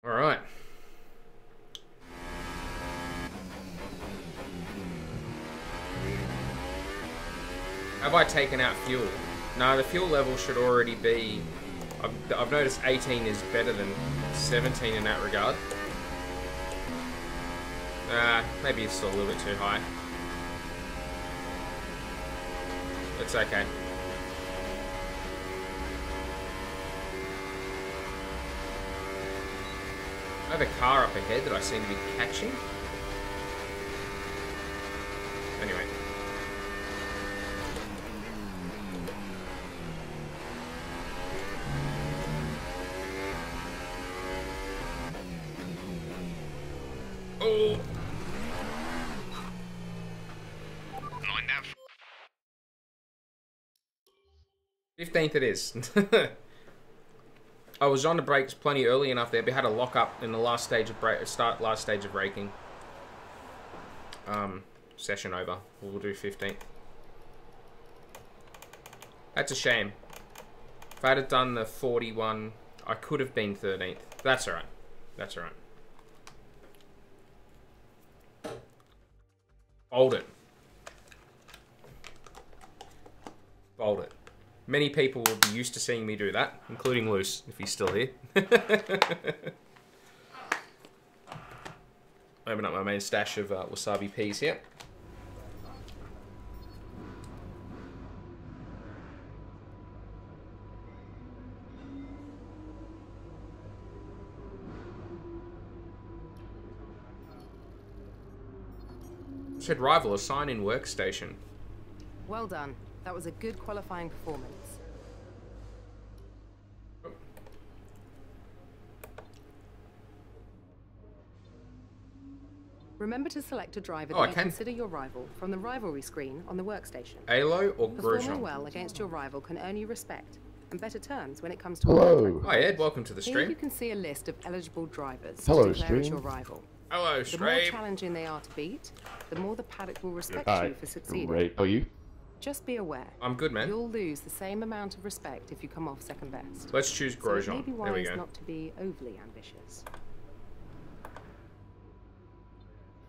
All right. Have I taken out fuel? No, the fuel level should already be... I've noticed 18 is better than 17 in that regard. Maybe it's still a little bit too high. It's okay. I have a car up ahead that I seem to be catching. Anyway. Oh! Line down. 15th it is. I was on the brakes plenty early enough there, but had a lock up in the last stage of last stage of braking. Session over. We'll do 15th. That's a shame. If I had done the 41, I could have been 13th. That's alright. That's alright. Fold it. Fold it. Many people will be used to seeing me do that, including Luce, if he's still here. Open up my main stash of wasabi peas here. Said rival, assign in workstation. Well done. That was a good qualifying performance. Remember to select a driver that you consider your rival from the rivalry screen on the workstation. Alo or Grosjean? Performing well against your rival can earn you respect and better terms when it comes to Hello. Hi Ed, welcome to the stream. Here you can see a list of eligible drivers Hello, to declare as stream. your rival. Hello, The more stream. challenging they are to beat, the more the paddock will respect you for succeeding. Great. Are you? Just be aware. I'm good, man. You'll lose the same amount of respect if you come off second best. Let's choose So it may Grosjean. be There we wise go. not to be overly ambitious.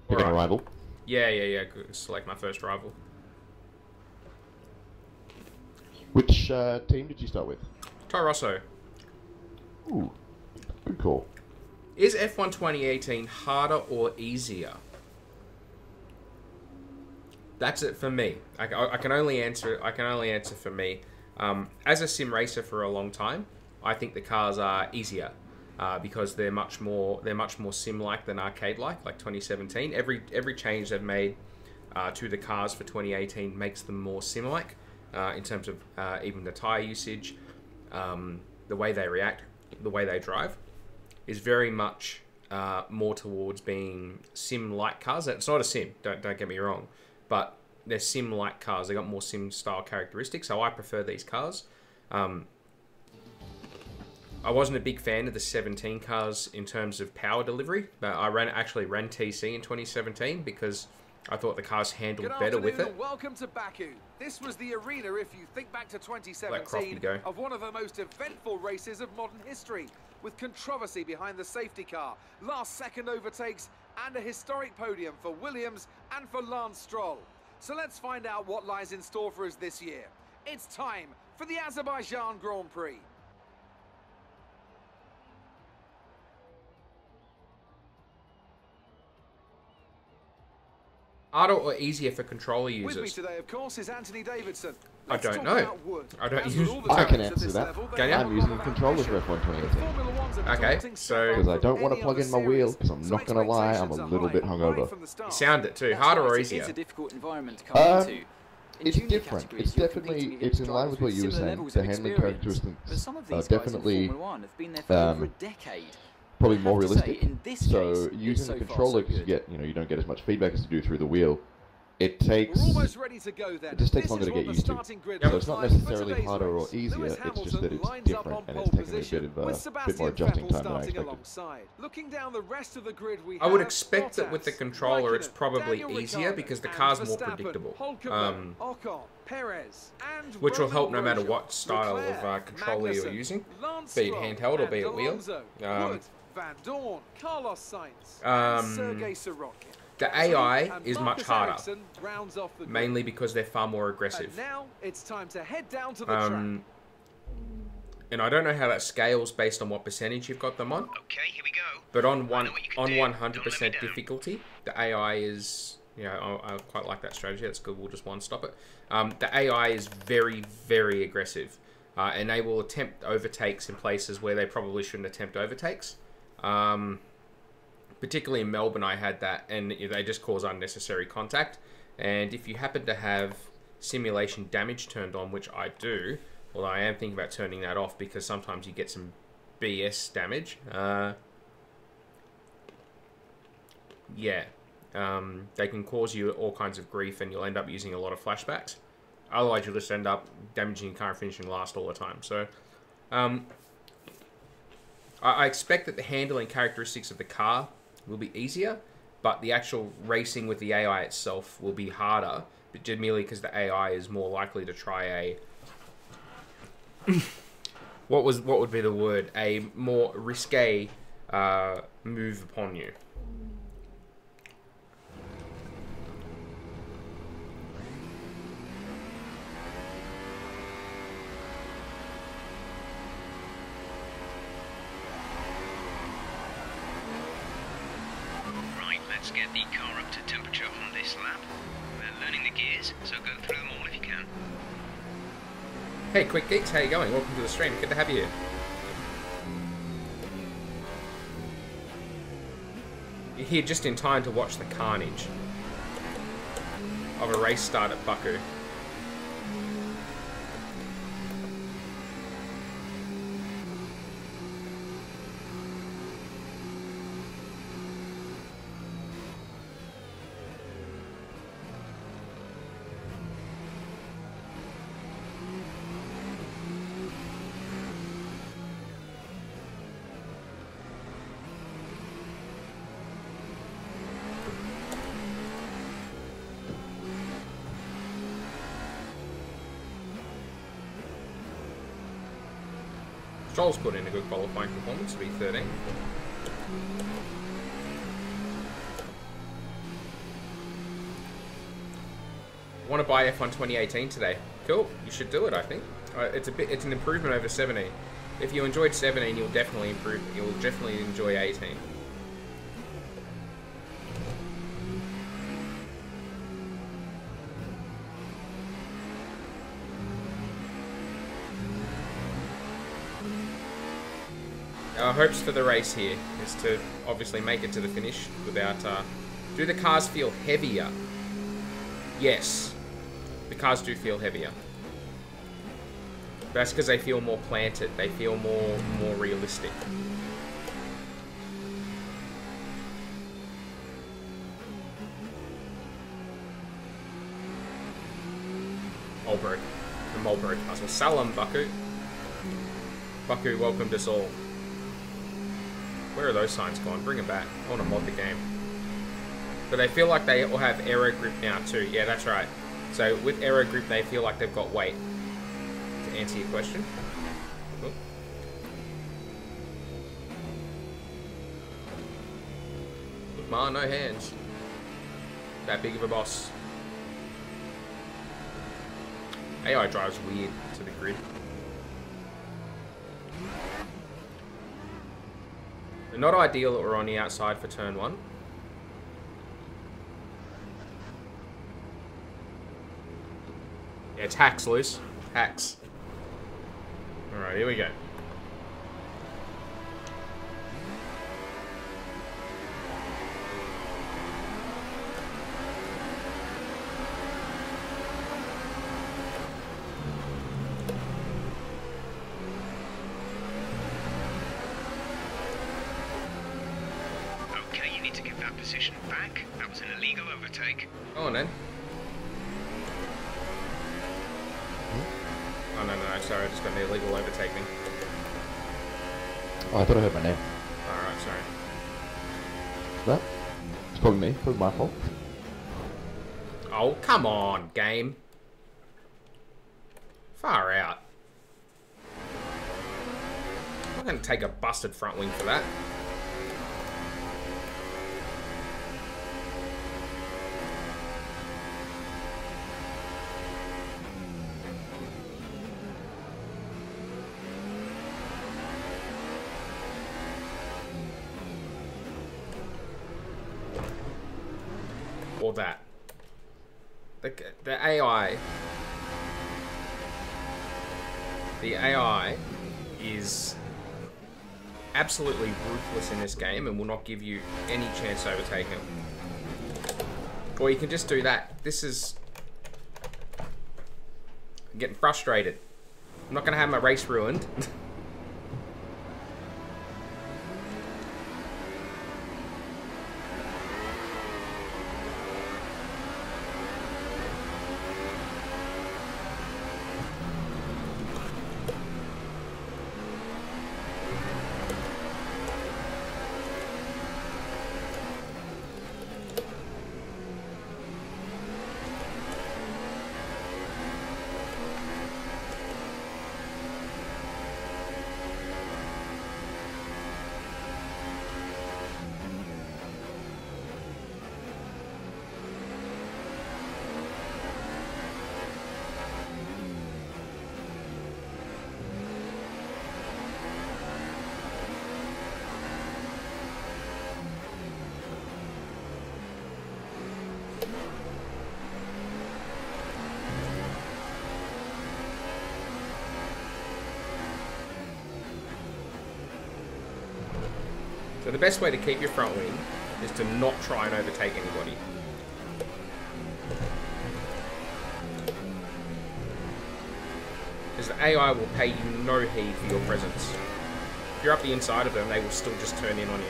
Picking a Alright. rival. Yeah. Good. Select my first rival. Which team did you start with? Toro Rosso. Ooh, good call. Is F1 2018 harder or easier? That's it for me. I can only answer. I can only answer for me. As a sim racer for a long time, I think the cars are easier because they're much more sim-like than arcade-like. Like 2017, every change they've made to the cars for 2018 makes them more sim-like in terms of even the tire usage, the way they react, the way they drive, is very much more towards being sim-like cars. It's not a sim. Don't get me wrong. But they're sim-like cars. They got more sim-style characteristics, so I prefer these cars. I wasn't a big fan of the 17 cars in terms of power delivery, but I actually ran TC in 2017 because I thought the cars handled better with it. And welcome to Baku. This was the arena, if you think back to Let 2017, Crofty go. of one of the most eventful races of modern history, with controversy behind the safety car, last-second overtakes, and a historic podium for Williams and for Lance Stroll. So let's find out what lies in store for us this year. It's time for the Azerbaijan Grand Prix. Harder or easier for controller With me users? today, of course, is Anthony Davidson. I Let's don't talk know. about wood. I don't As use- with all the I can challenges at answer this that. level, they Can you? have I'm a using lot the of controller for ambition. F1 The 2018. Formula One's a Okay, daunting so- step up Because I from don't want to any plug other in my wheel, series. because I'm So not going to lie, I'm a expectations little are bit high, hungover. right from the You start. sound it too. That's Harder right, or it easier? is a difficult environment to come into. In It's junior different. categories, It's you're definitely, competing it's against in line with what you were drivers with saying. similar The levels of handling experience. characteristics But some of these are guys in definitely Formula 1 have been there for over a decade. probably I more have to say, realistic. in this So case, using it's the so far controller, so because you good. get, you don't get as much feedback as you do through the wheel. It takes. We're almost ready to go then. It just takes This longer is to what get the used to. starting grid So looks it's not like for necessarily today's harder or race. easier. Lewis It's just Hamilton that it's lines up different, on and it's pole taking a bit position, of with bit more Sebastian adjusting Vettel time than I starting expected. alongside. Looking down the rest of the grid, we I would have expect that with the Bottas, controller, it's Raikkonen, probably Daniel easier Ricciardo, because the and car's more Verstappen, predictable. Hulkenberg, Ocon, Perez, and Which will Roman help no matter Grosjean, what style of Leclerc, controller you're Magnussen, using, Lance be it Stroll, handheld or and be it wheel. Alonso, Wood, Van Dorn, Carlos Sainz, and Sergei Sorokin. The Gasly AI and is much Marcus harder, Ericsson rounds off the grid. mainly because they're far more And aggressive. now it's time to head down to the track. And I don't know how that scales based on what percentage you've got them on, Okay, here we go. but on I know what you can do. 100% Don't let me down. difficulty, the AI is, I quite like that strategy. That's good. We'll just one stop it. The AI is very, very aggressive, and they will attempt overtakes in places where they probably shouldn't attempt overtakes. Particularly in Melbourne, I had that, and they just cause unnecessary contact. And if you happen to have simulation damage turned on, which I do, although I am thinking about turning that off because sometimes you get some BS damage. They can cause you all kinds of grief, and you'll end up using a lot of flashbacks. Otherwise, you'll just end up damaging your car and finishing last all the time. So, I expect that the handling characteristics of the car will be easier, but the actual racing with the AI itself will be harder, but just merely because the AI is more likely to try a what would be the word? A more risque move upon you. Right, let's Let's get the car up to temperature on this lap. We're learning the gears, so go through them all if you can. Hey, Quick Geeks, how you going? Welcome to the stream. Good to have you here. You're here just in time to watch the carnage of a race start at Baku. Stroll's put in a good qualifying performance to be 13. Want to buy F1 2018 today? Cool, you should do it. I think it's an improvement over 17. If you enjoyed 17, you'll definitely improve. You'll definitely enjoy 18. Our hopes for the race here is to obviously make it to the finish without... do the cars feel heavier? Yes. The cars do feel heavier. That's because they feel more planted. They feel more realistic. Marlboro. The Marlboro Castle. Salam, Baku. Baku welcomed us all. Where are those signs gone? Bring them back. I want to mod the game. But they feel like they all have aero grip now too. Yeah, that's right. So with aero grip, they feel like they've got weight. To answer your question. Oop. Look, Ma, no hands. That big of a boss. AI drives weird to the grid. Not ideal that we're on the outside for turn 1. Yeah, it's hacks loose. Hacks. Alright, here we go. Position back. That was an illegal overtake. Go on then. Oh no, sorry, I just got an illegal overtaking. Oh, I thought I heard my name. Alright, sorry. That? It's probably me. Probably my fault. Oh, come on, game. Far out. I'm not going to take a busted front wing for that. Or that. The AI. The AI is absolutely ruthless in this game and will not give you any chance to overtake him. Or you can just do that. This is... I'm getting frustrated. I'm not going to have my race ruined. But the best way to keep your front wing is to not try and overtake anybody. Because the AI will pay you no heed for your presence. If you're up the inside of them, they will still just turn in on you.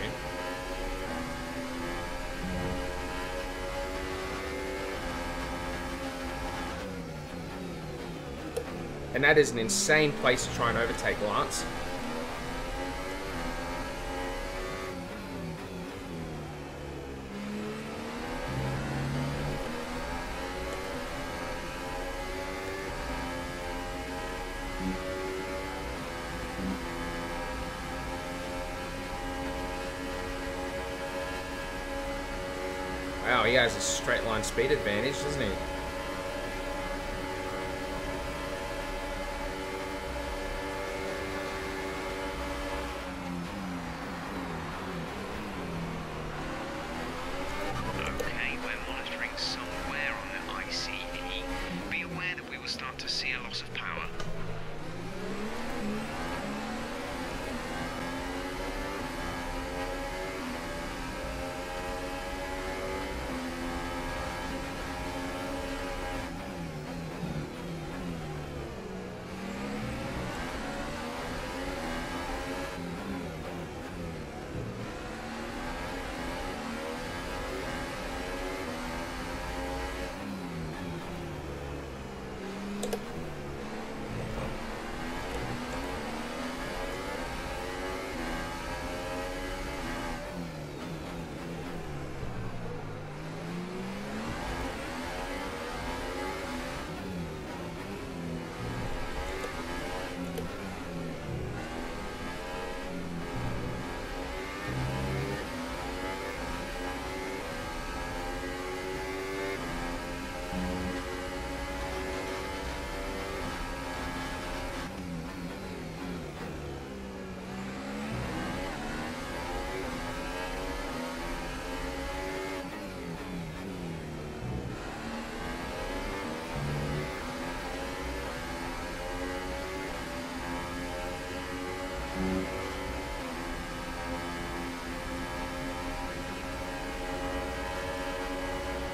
And that is an insane place to try and overtake Lance. Wow, he has a straight line speed advantage, doesn't he? Okay, we're monitoring somewhere on the ICE. Be aware that we will start to see a loss of power.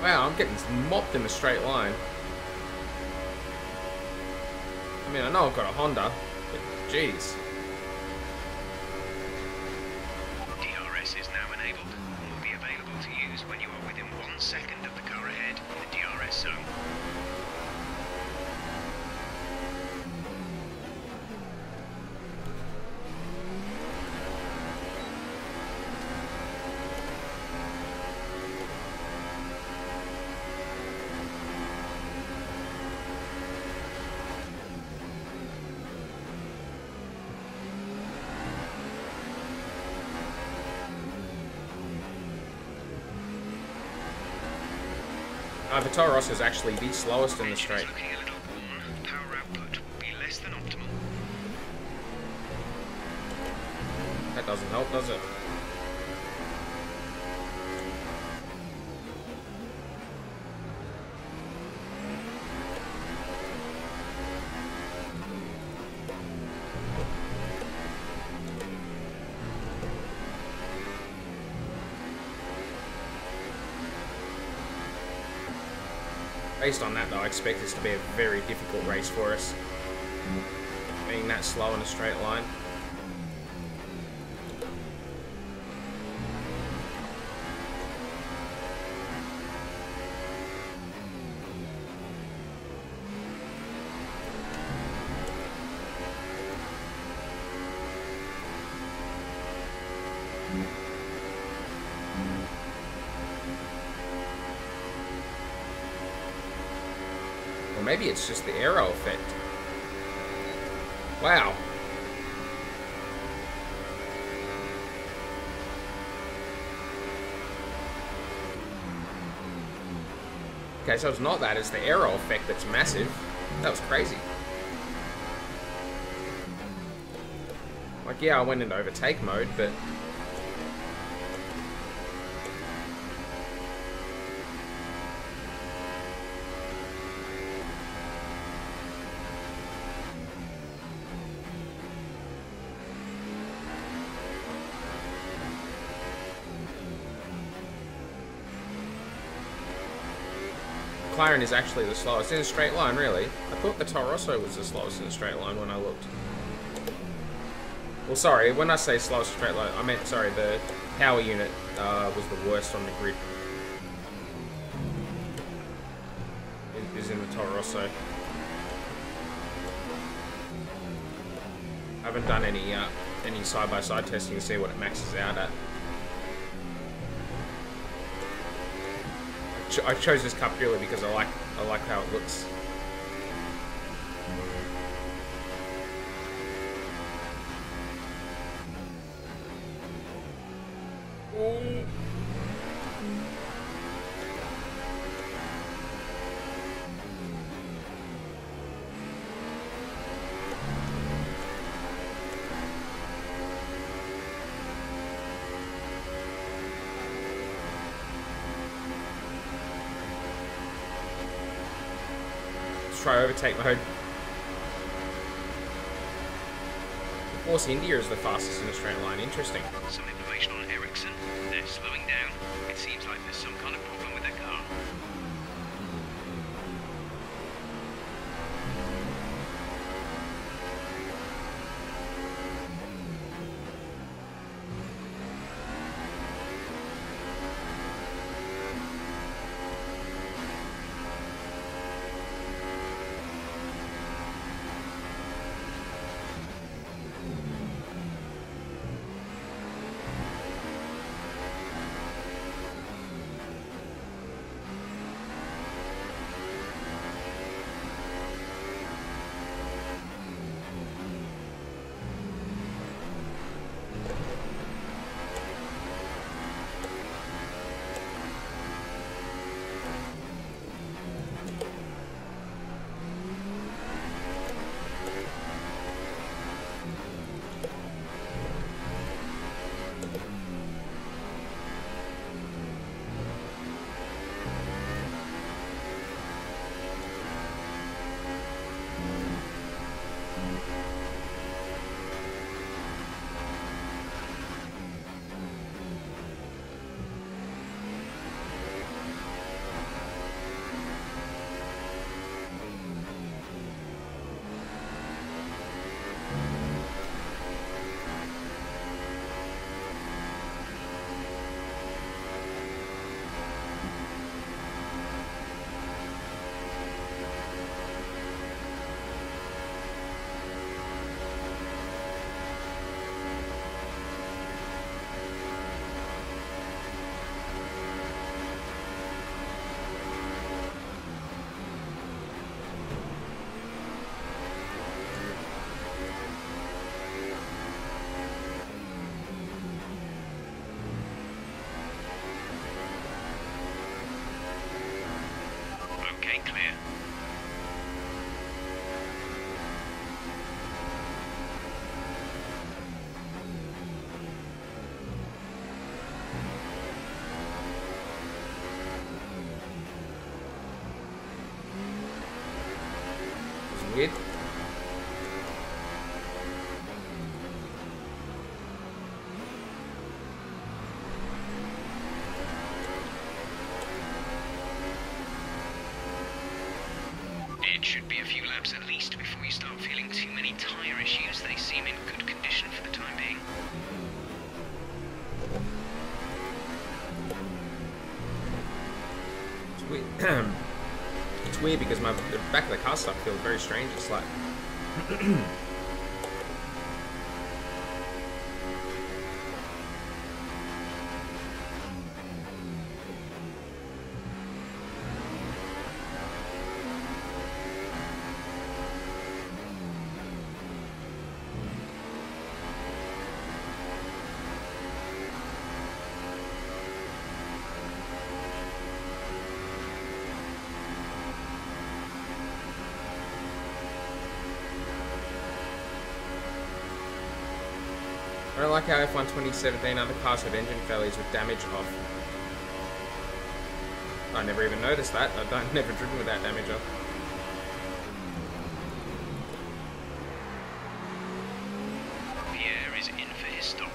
Wow, I'm getting mopped in a straight line. I mean, I know I've got a Honda, but jeez. DRS is now enabled and will be available to use when you are within 1 second of the car ahead in the DRS zone. Vitoros is actually the slowest in the straight. Engine is looking a little worn. Power output will be less than optimal. That doesn't help, does it? Based on that, though, I expect this to be a very difficult race for us. Being that slow in a straight line. Or maybe it's just the aero effect. Wow. Okay, so it's not that, it's the aero effect that's massive. That was crazy. Like, yeah, I went into overtake mode, but... McLaren is actually the slowest in a straight line, really. I thought the Toro Rosso was the slowest in a straight line when I looked. Well, sorry, when I say slowest straight line, I meant, sorry, the power unit was the worst on the grid. It is in the Toro Rosso. I haven't done any side-by-side testing to see what it maxes out at. I chose this car purely because I like how it looks. Try overtake mode. The Force India is the fastest in a straight line. Interesting. Some information on Ericsson. They're slowing down. It seems like there's some kind of problem with their car. Okay, clear. It's weird. It should be a few laps at least before you start feeling too many tyre issues. They seem in good condition for the time being. It's weird. It's weird because the back of the car stuff feels very strange. It's like I don't like how F1 2017 other cars have engine failures with damage off. I never even noticed that. I've never driven without damage off. Pierre is in for his stop.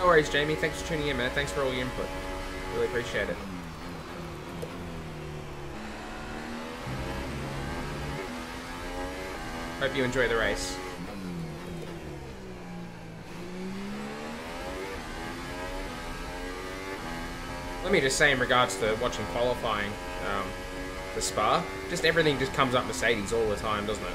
No worries, Jamie. Thanks for tuning in, man. Thanks for all your input. Really appreciate it. Hope you enjoy the race. Let me just say in regards to watching qualifying, the Spa, just everything just comes up Mercedes all the time, doesn't it?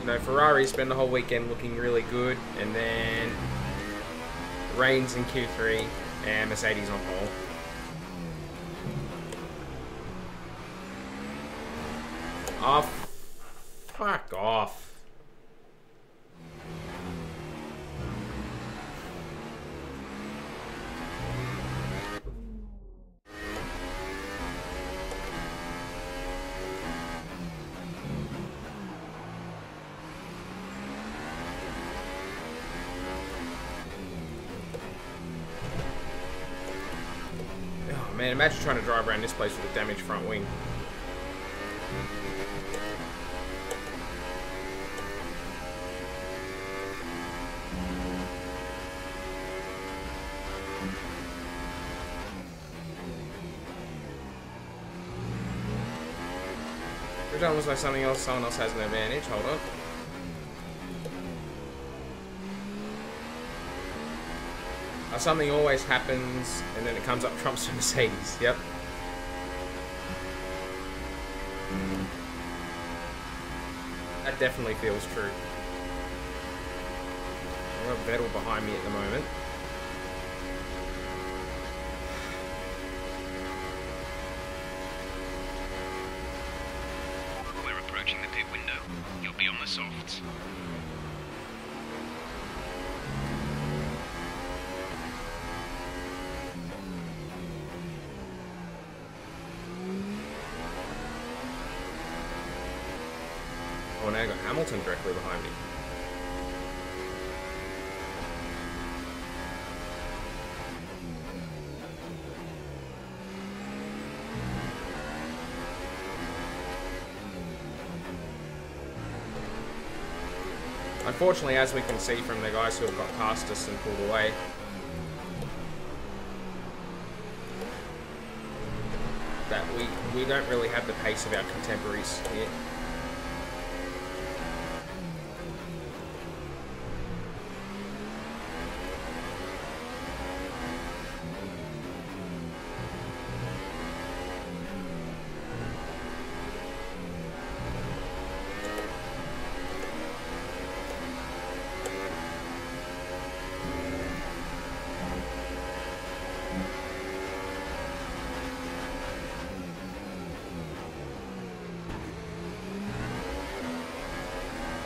You know, Ferrari spend the whole weekend looking really good, and then rains in Q3, and Mercedes on pole. Oh, fuck off. Oh man, imagine trying to drive around this place with a damaged front wing. It almost like something else. Someone else has an advantage. Hold on. Something always happens, and then it comes up trumps to Mercedes. Yep. That definitely feels true. I've got Vettel behind me at the moment. We're approaching the pit window. You'll be on the softs. Oh, now I've got Hamilton directly behind me. Unfortunately, as we can see from the guys who have got past us and pulled away, that we don't really have the pace of our contemporaries here.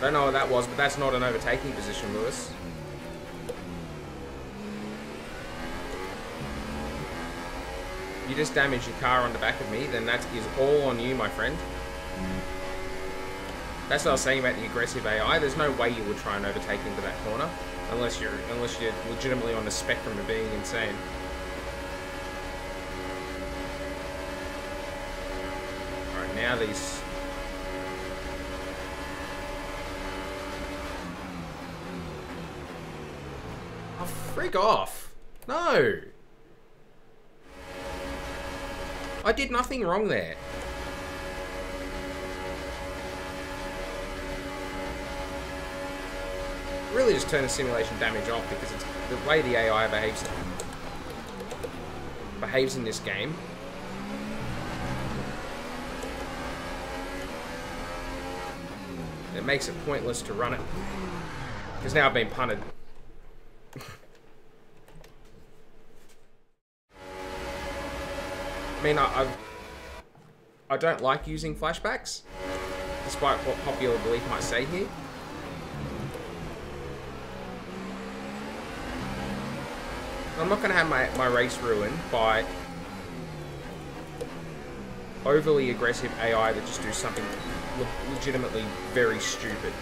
Don't know what that was, but that's not an overtaking position, Lewis. You just damaged your car on the back of me, then that is all on you, my friend. That's what I was saying about the aggressive AI. There's no way you would try and overtake into that corner, unless you're legitimately on the spectrum of being insane. All right, now these. Oh, freak off! No! I did nothing wrong there. Really just turn the simulation damage off because it's the way the AI behaves in this game. It makes it pointless to run it. Because now I've been punted. I mean, I don't like using flashbacks, despite what popular belief might say here. I'm not going to have my race ruined by overly aggressive AI that just do something legitimately very stupid.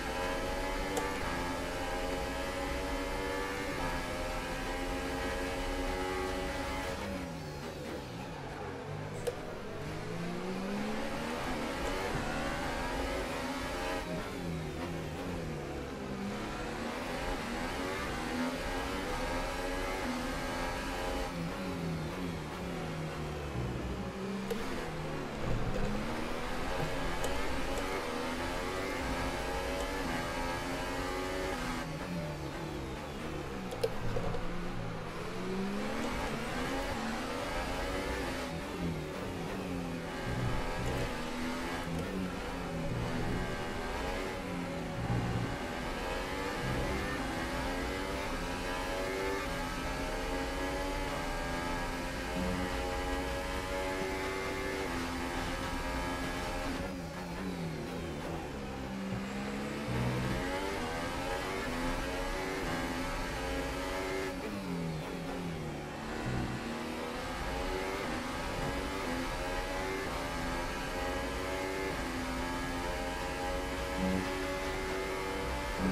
I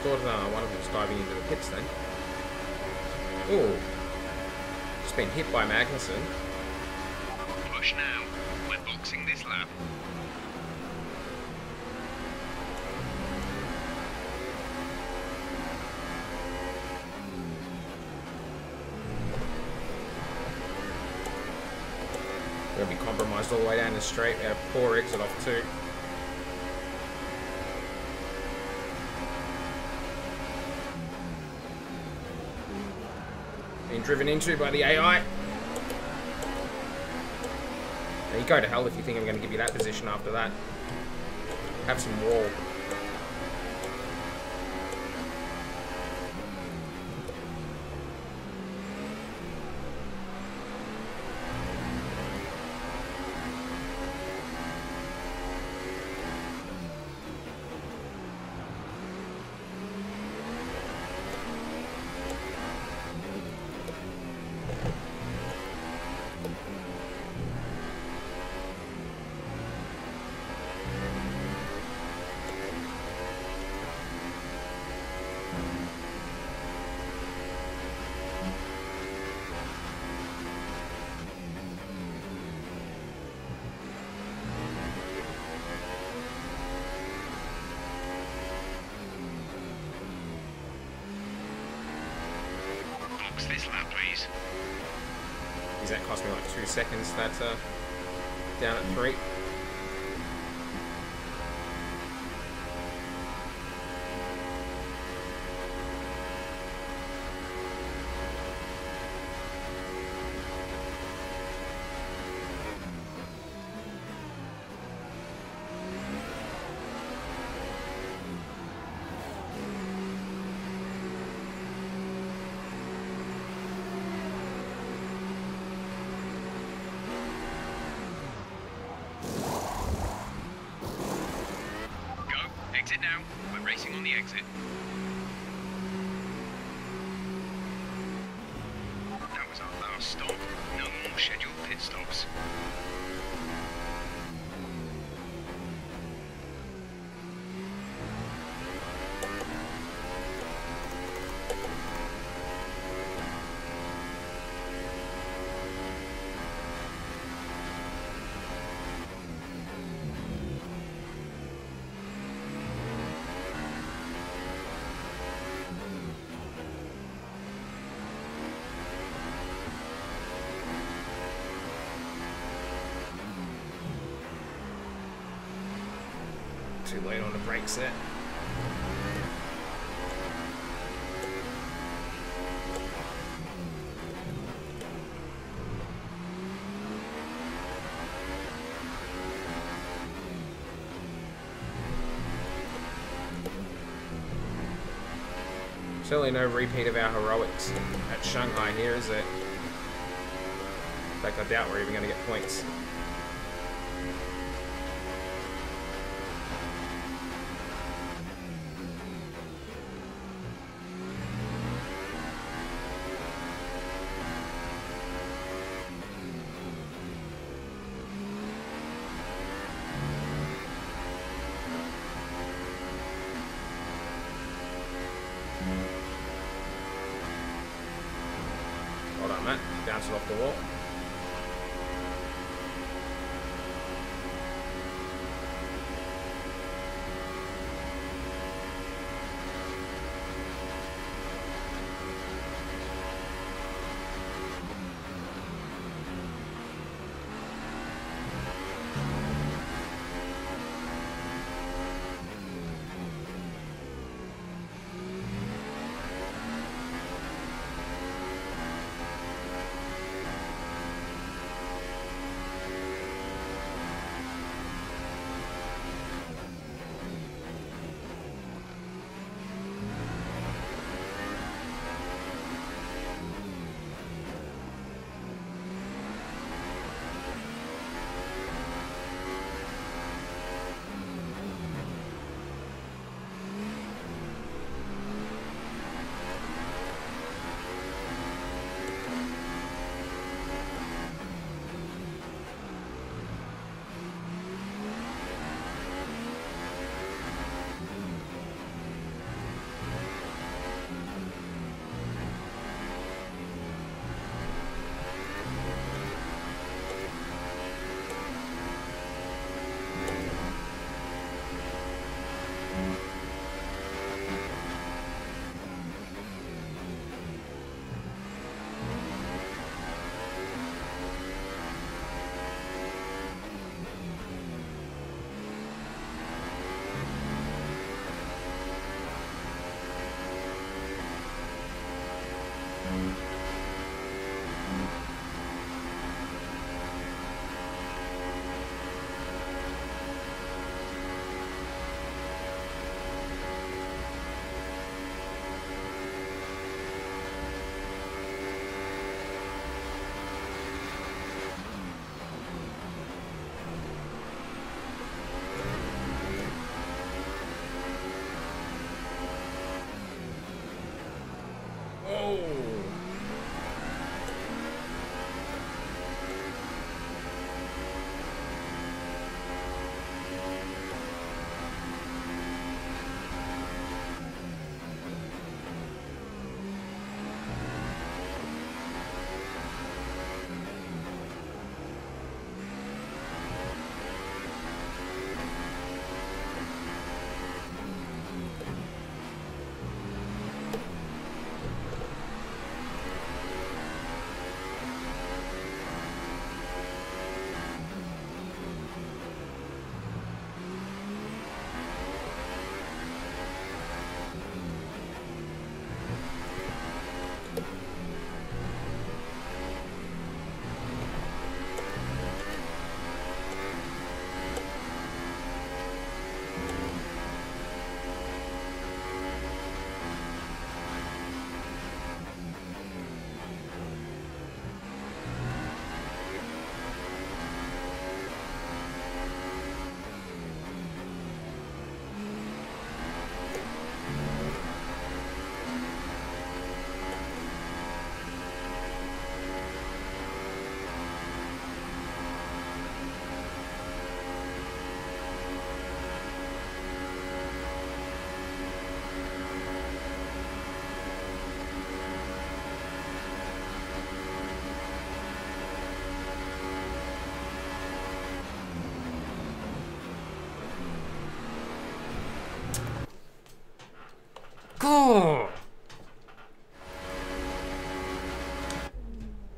thought one of them was diving into the pits then. Ooh. Just been hit by Magnussen. Push now. We're boxing this lap. We're going to be compromised all the way down the straight. We have a poor exit off too. Being driven into by the AI. Now you go to hell if you think I'm going to give you that position after that. Have some wall. Box this lap, please. Does that cost me like 2 seconds? That's down at 3. Exit now. We're racing on the exit. That was our last stop. No more scheduled pit stops. Too late on the brake set. Certainly no repeat of our heroics at Shanghai here, is it? In fact, I doubt we're even going to get points. Hold on, Matt. Bounce it off the wall.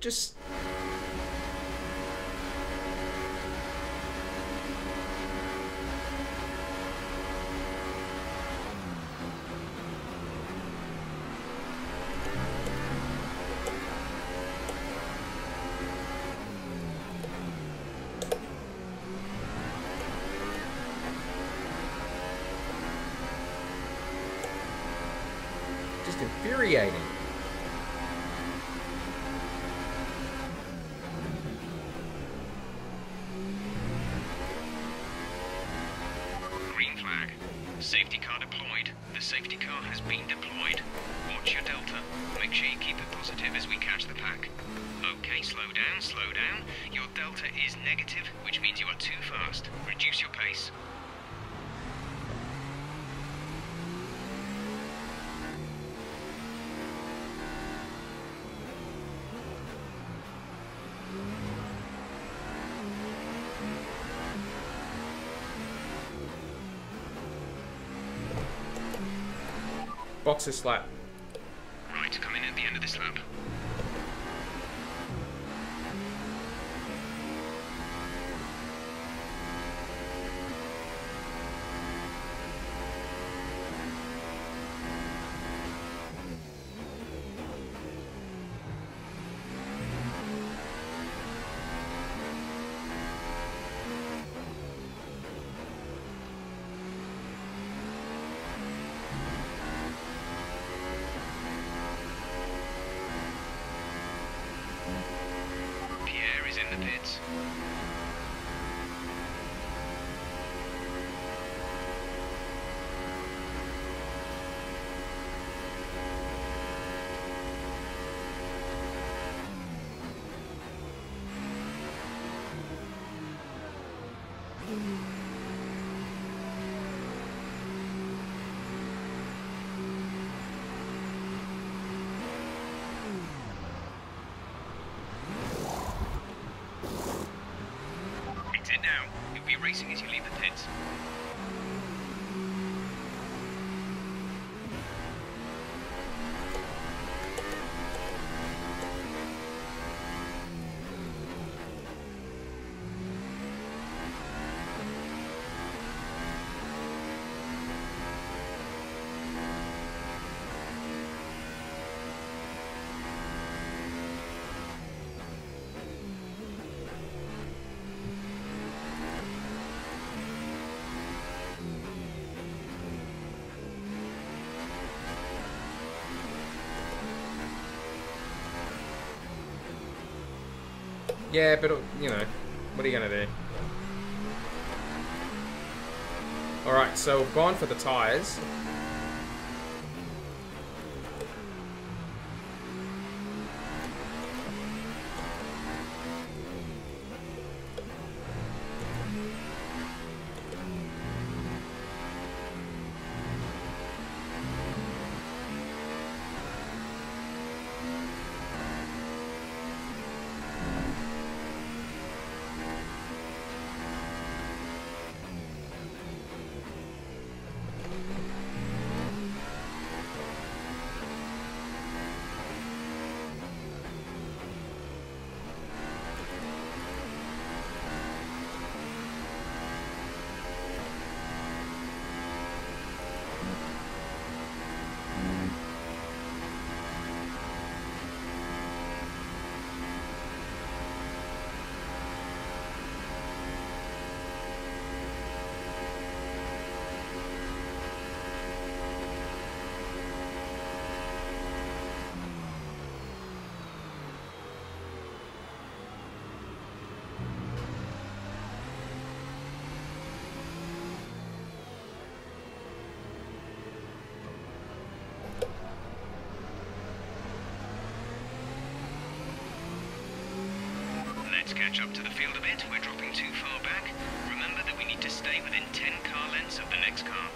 just... just infuriating. Green flag. Safety car deployed. The safety car has been deployed. Watch your delta. Make sure you keep it positive as we catch the pack. Okay, slow down, slow down. Your delta is negative, which means you are too fast. Reduce your pace. Boxer slap. Right, come in at the end of this lap. Pierre is in the pits. Exit now. You'll be racing as you leave the pits. Yeah, but, you know, what are you going to do? Alright, so we've gone for the tyres. Let's catch up to the field a bit. We're dropping too far back. Remember that we need to stay within 10 car lengths of the next car.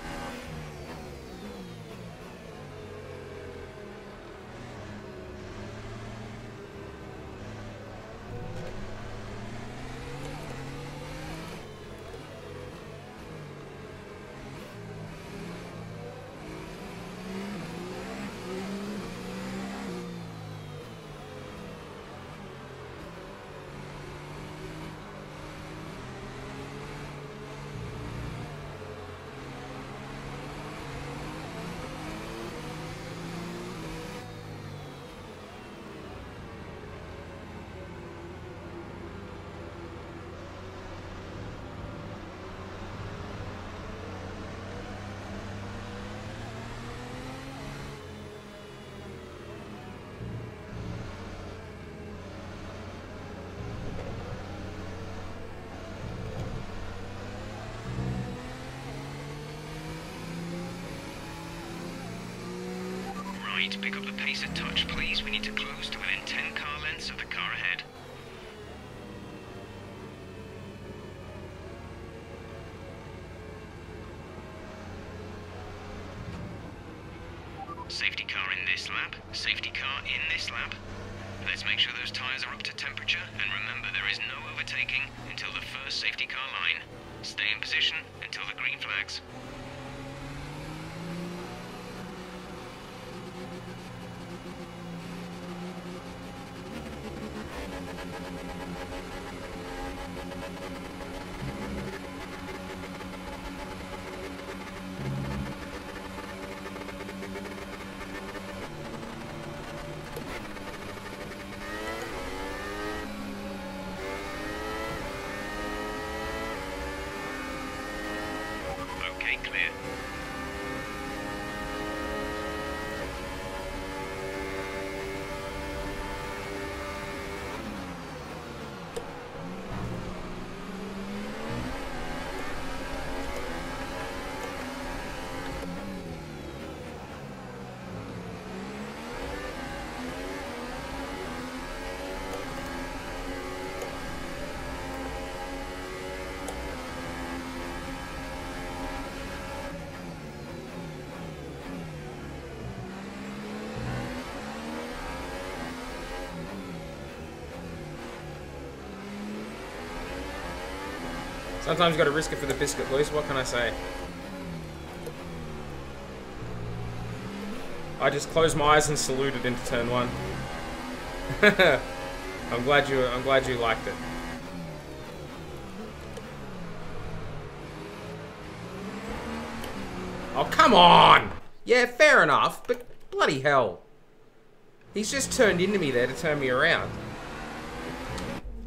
a touch, please. We need to close to within 10 car lengths of the car ahead. Safety car in this lap. Safety car in this lap. Let's make sure those tyres are up to temperature, and remember there is no overtaking until the first safety car line. Stay in position until the green flags. Okay, clear. Sometimes you got to risk it for the biscuit, Luis. What can I say? I just closed my eyes and saluted into turn 1. I'm glad you liked it. Oh, come on! Yeah, fair enough, but bloody hell. He's just turned into me there to turn me around.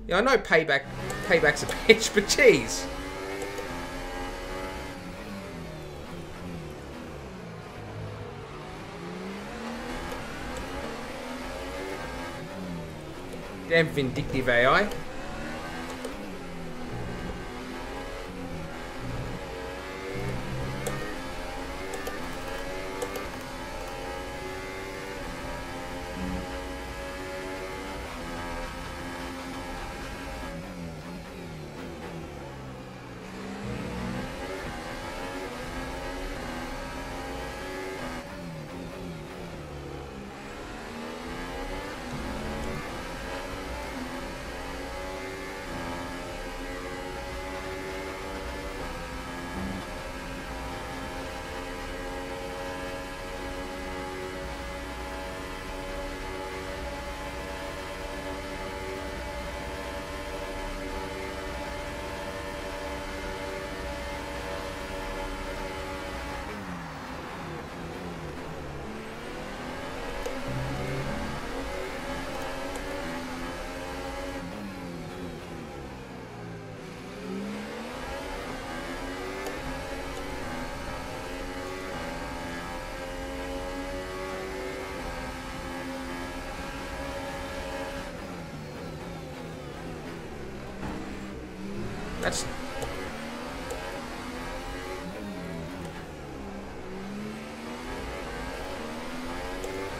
Yeah, I know payback's a bitch, but jeez. Damn vindictive AI. That's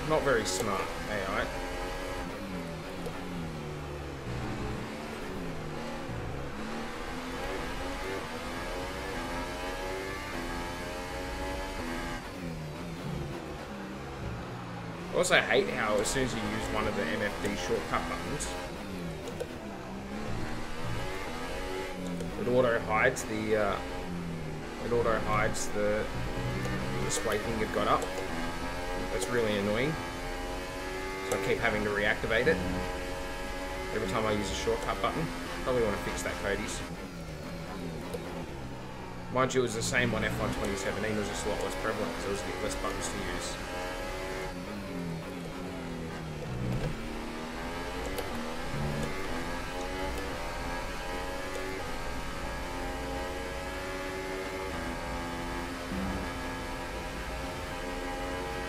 not very smart, AI. I also hate how as soon as you use one of the MFD shortcut buttons, it auto hides the display thing you've got up. That's really annoying. So I keep having to reactivate it every time I use a shortcut button. Probably want to fix that, Cody's. Mind you, it was the same on F1 2017. It was just a lot less prevalent because there was less buttons to use.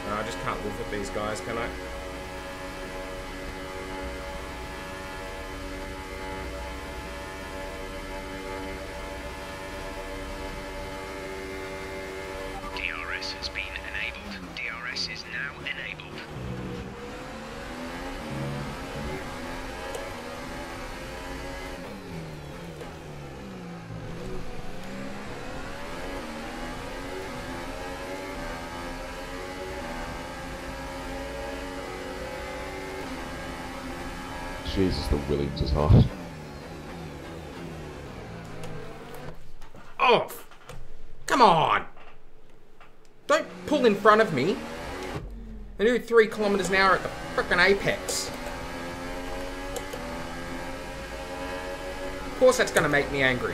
I just can't live with these guys, can I? DRS has been enabled. DRS is now enabled. Jesus, the Williams is hard. Oh! Come on! Don't pull in front of me. I do 3 kilometers an hour at the frickin' apex. Of course that's gonna make me angry.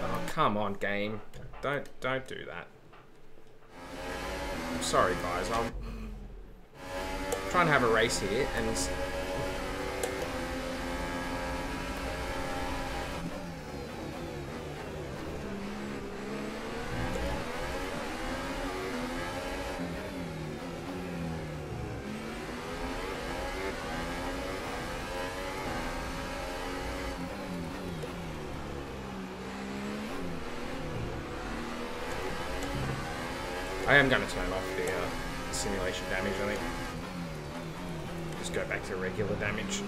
Oh, come on, game. Don't do that. I'm sorry, guys. I'm trying to have a race here, and I am going to turn off the simulation damage, I think. Just go back to regular damage.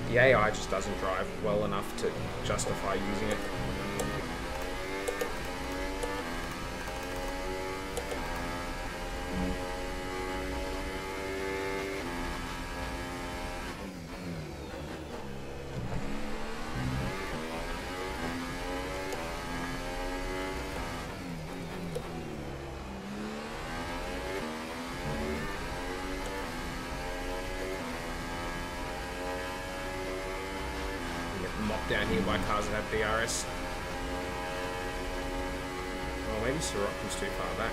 The AI just doesn't drive well enough to justify using it. Mocked down here by cars that have DRS. Oh, maybe Sirocco's too far back.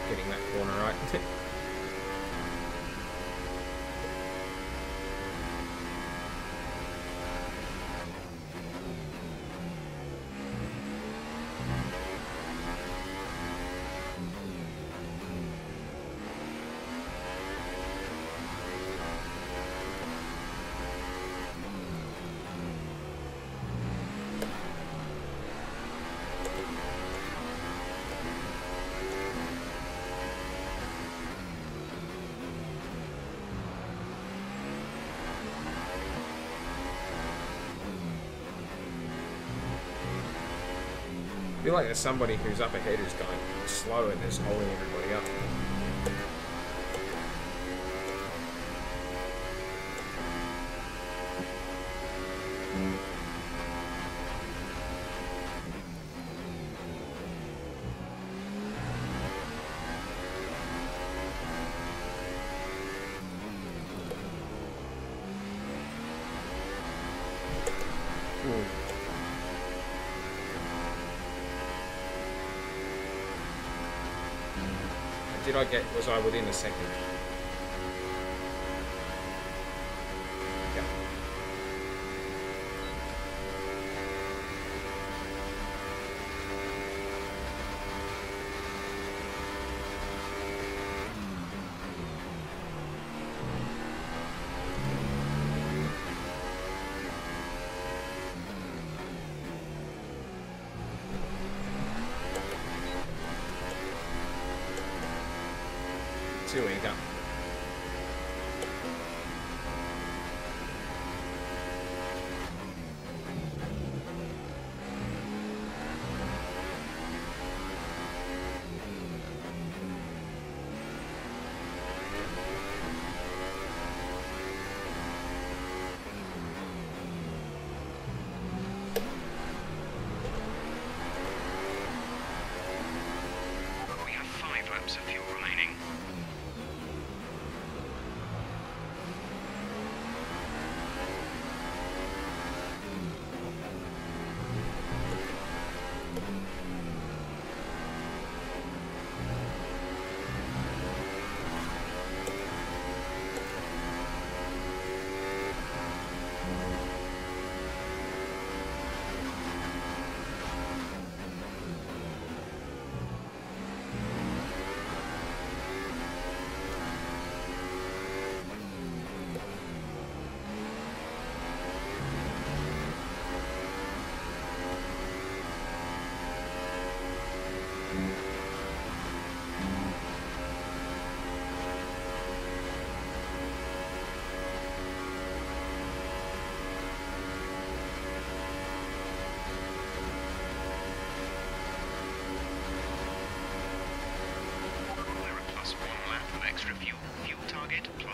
Getting that corner right. I feel like there's somebody who's up ahead who's going slow and is holding everybody up. Was I within a second? Yeah. Too eager. We have 5 laps of fuel remaining.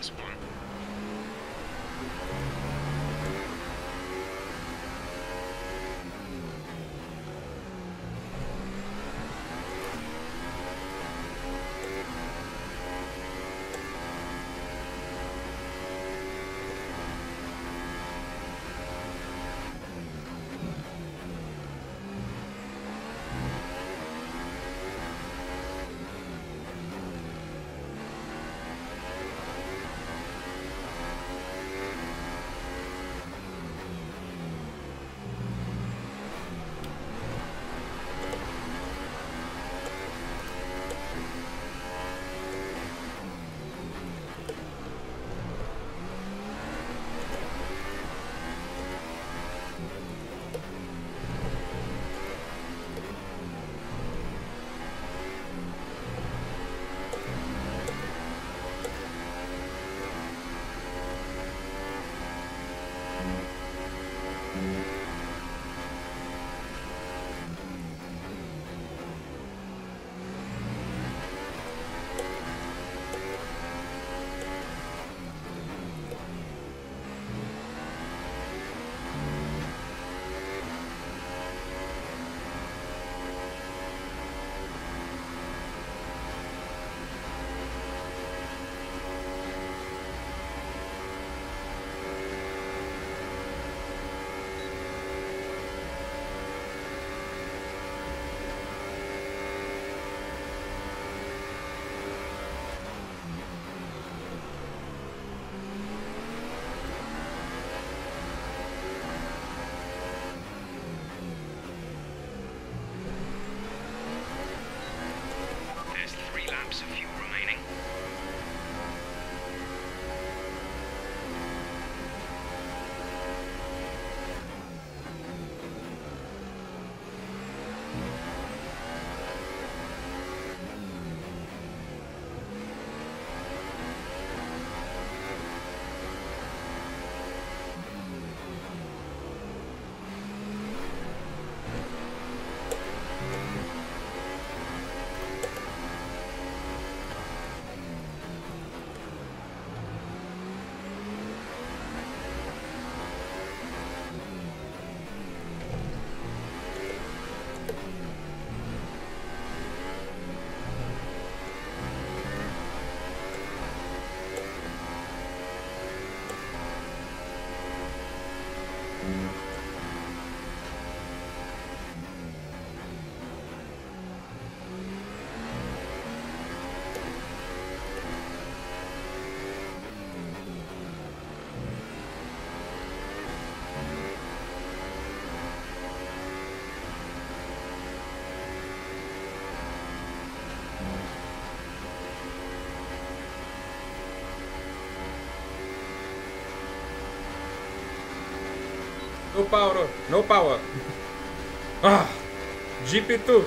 Class 1. There's 3 laps of fuel remaining. No power, no power. Ah, GP2.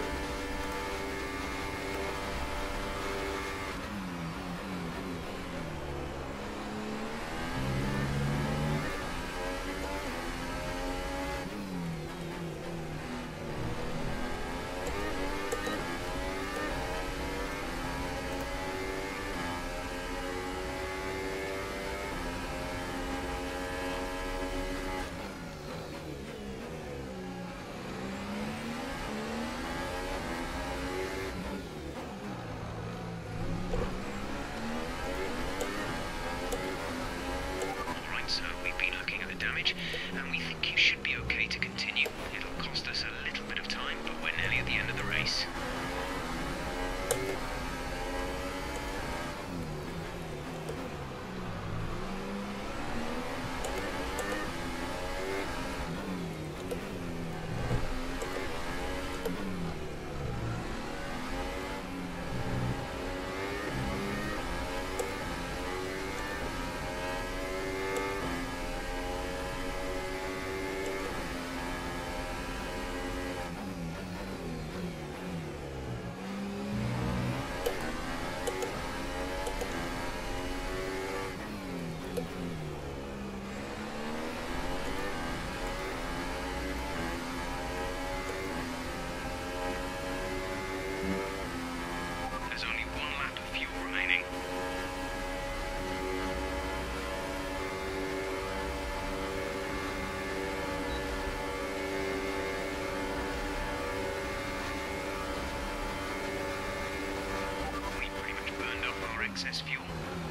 excess fuel.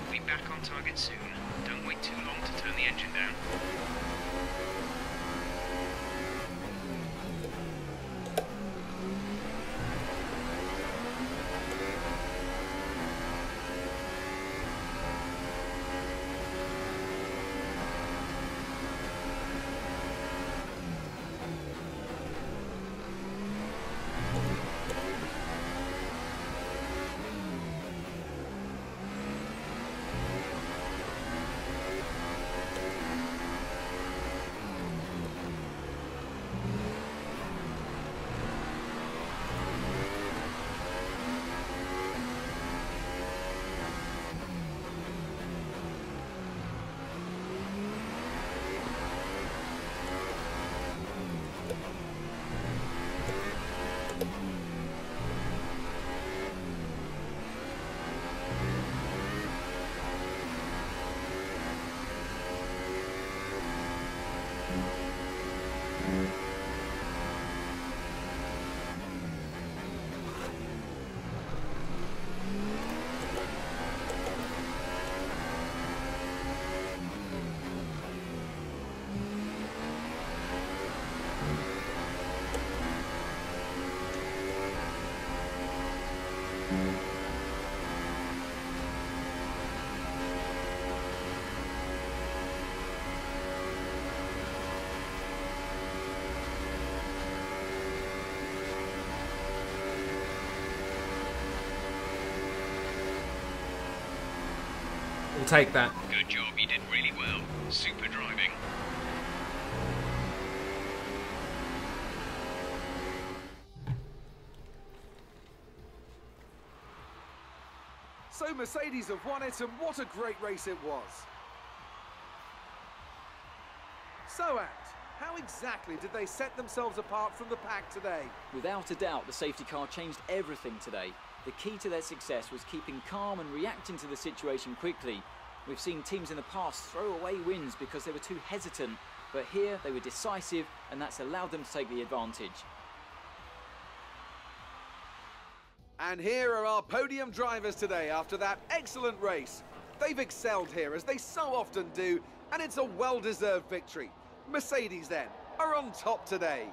We'll be back on target soon. Don't wait too long to turn the engine down. We'll take that. Good job, you did really well. Super driving. So Mercedes have won it, and what a great race it was. So, Ant, how exactly did they set themselves apart from the pack today? Without a doubt, the safety car changed everything today. The key to their success was keeping calm and reacting to the situation quickly. We've seen teams in the past throw away wins because they were too hesitant, but here they were decisive, and that's allowed them to take the advantage. And here are our podium drivers today after that excellent race. They've excelled here, as they so often do, and it's a well-deserved victory. Mercedes, then, are on top today.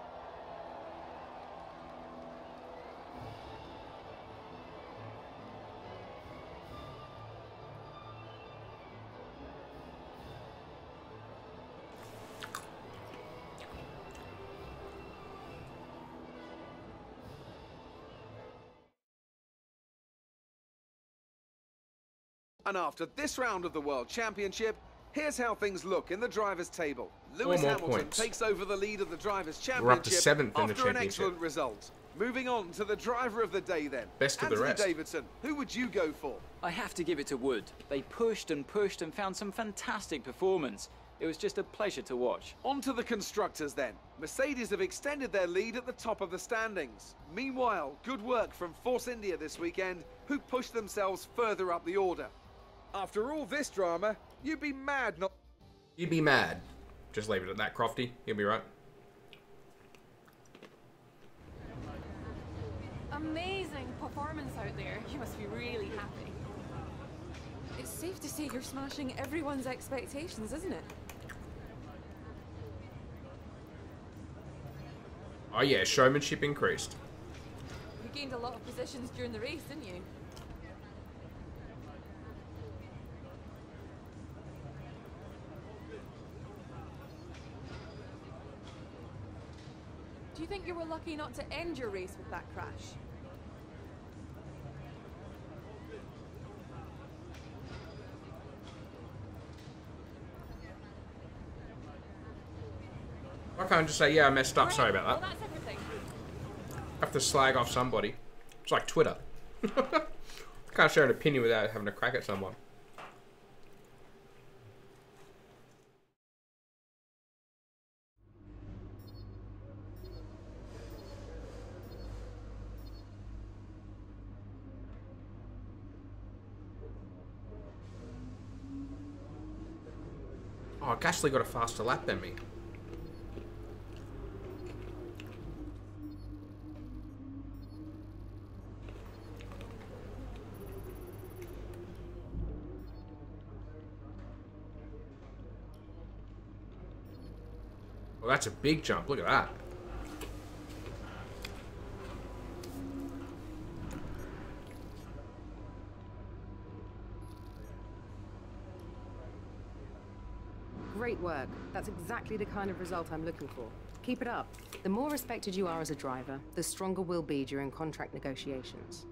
And after this round of the World Championship, here's how things look in the drivers' table. Lewis Hamilton points. takes over the lead of the Drivers' Championship We're up to 7th in the after an championship. excellent result. Moving on to the driver of the day then. Best of the Anthony rest. Davidson, who would you go for? I have to give it to Wood. They pushed and pushed and found some fantastic performance. It was just a pleasure to watch. On to the constructors then. Mercedes have extended their lead at the top of the standings. Meanwhile, good work from Force India this weekend, who pushed themselves further up the order. After all this drama, you'd be mad not... You'd be mad. Just leave it at that, Crofty. You'll be right. Amazing performance out there. You must be really happy. It's safe to say you're smashing everyone's expectations, isn't it? Oh yeah, showmanship increased. You gained a lot of positions during the race, didn't you? Do you think you were lucky not to end your race with that crash? I can't just say, yeah, I messed up, sorry about Well, that. that's everything. I have to slag off somebody. It's like Twitter. Can't share an opinion without having a crack at someone. Oh, Gasly got a faster lap than me. Well, that's a big jump. Look at that. Great work. That's exactly the kind of result I'm looking for. Keep it up. The more respected you are as a driver, the stronger we'll be during contract negotiations.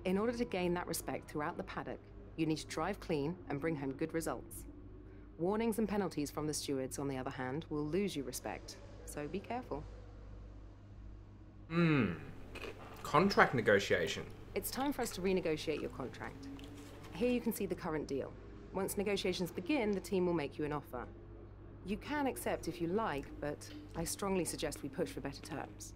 In order to gain that respect throughout the paddock, you need to drive clean and bring home good results. Warnings and penalties from the stewards, on the other hand, will lose you respect. So be careful. Contract negotiation. It's time for us to renegotiate your contract. Here you can see the current deal. Once negotiations begin, the team will make you an offer. You can accept if you like, but I strongly suggest we push for better terms.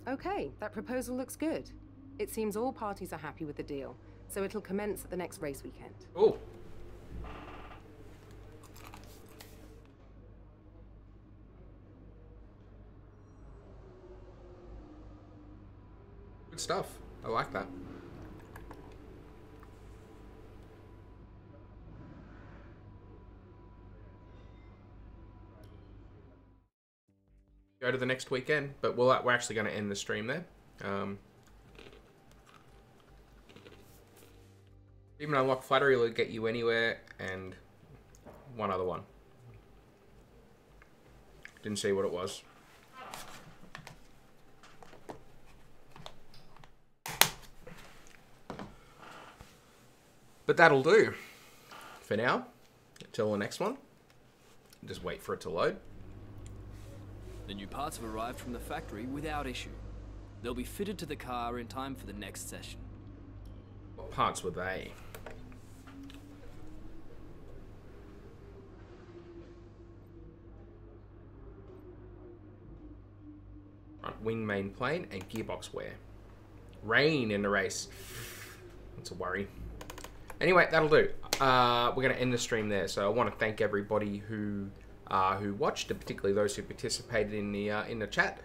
Okay, that proposal looks good. It seems all parties are happy with the deal, so it'll commence at the next race weekend. Oh. Good stuff. I like that. Go to the next weekend, but we're actually going to end the stream there. Even unlock flattery will get you anywhere, and one other one. Didn't see what it was. But that'll do for now. Until the next one. Just wait for it to load. The new parts have arrived from the factory without issue. They'll be fitted to the car in time for the next session. What parts were they? Front wing main plane and gearbox wear. Rain in the race. That's a worry. Anyway, that'll do. We're going to end the stream there. So I want to thank everybody who watched, and particularly those who participated in the chat.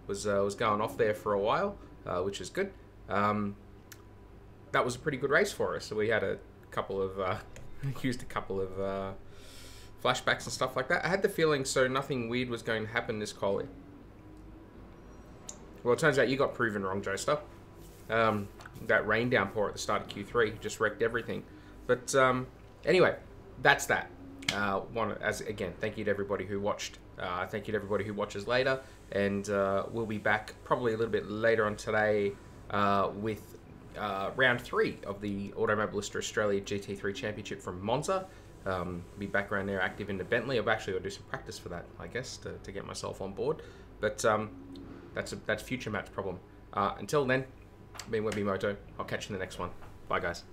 Was going off there for a while, which is good. That was a pretty good race for us. So we had a couple of used a couple of flashbacks and stuff like that. I had the feeling nothing weird was going to happen this quali. Well, it turns out you got proven wrong, Joester. That rain downpour at the start of Q3 just wrecked everything. But anyway, that's that. Again, thank you to everybody who watched. Thank you to everybody who watches later, and we'll be back probably a little bit later on today with round 3 of the Automobilista Australia GT3 Championship from Monza. Be back around there, active into Bentley. I've actually got to do some practice for that, I guess, to get myself on board. But that's future match problem. Until then, been Webby Moto. I'll catch you in the next one. Bye, guys.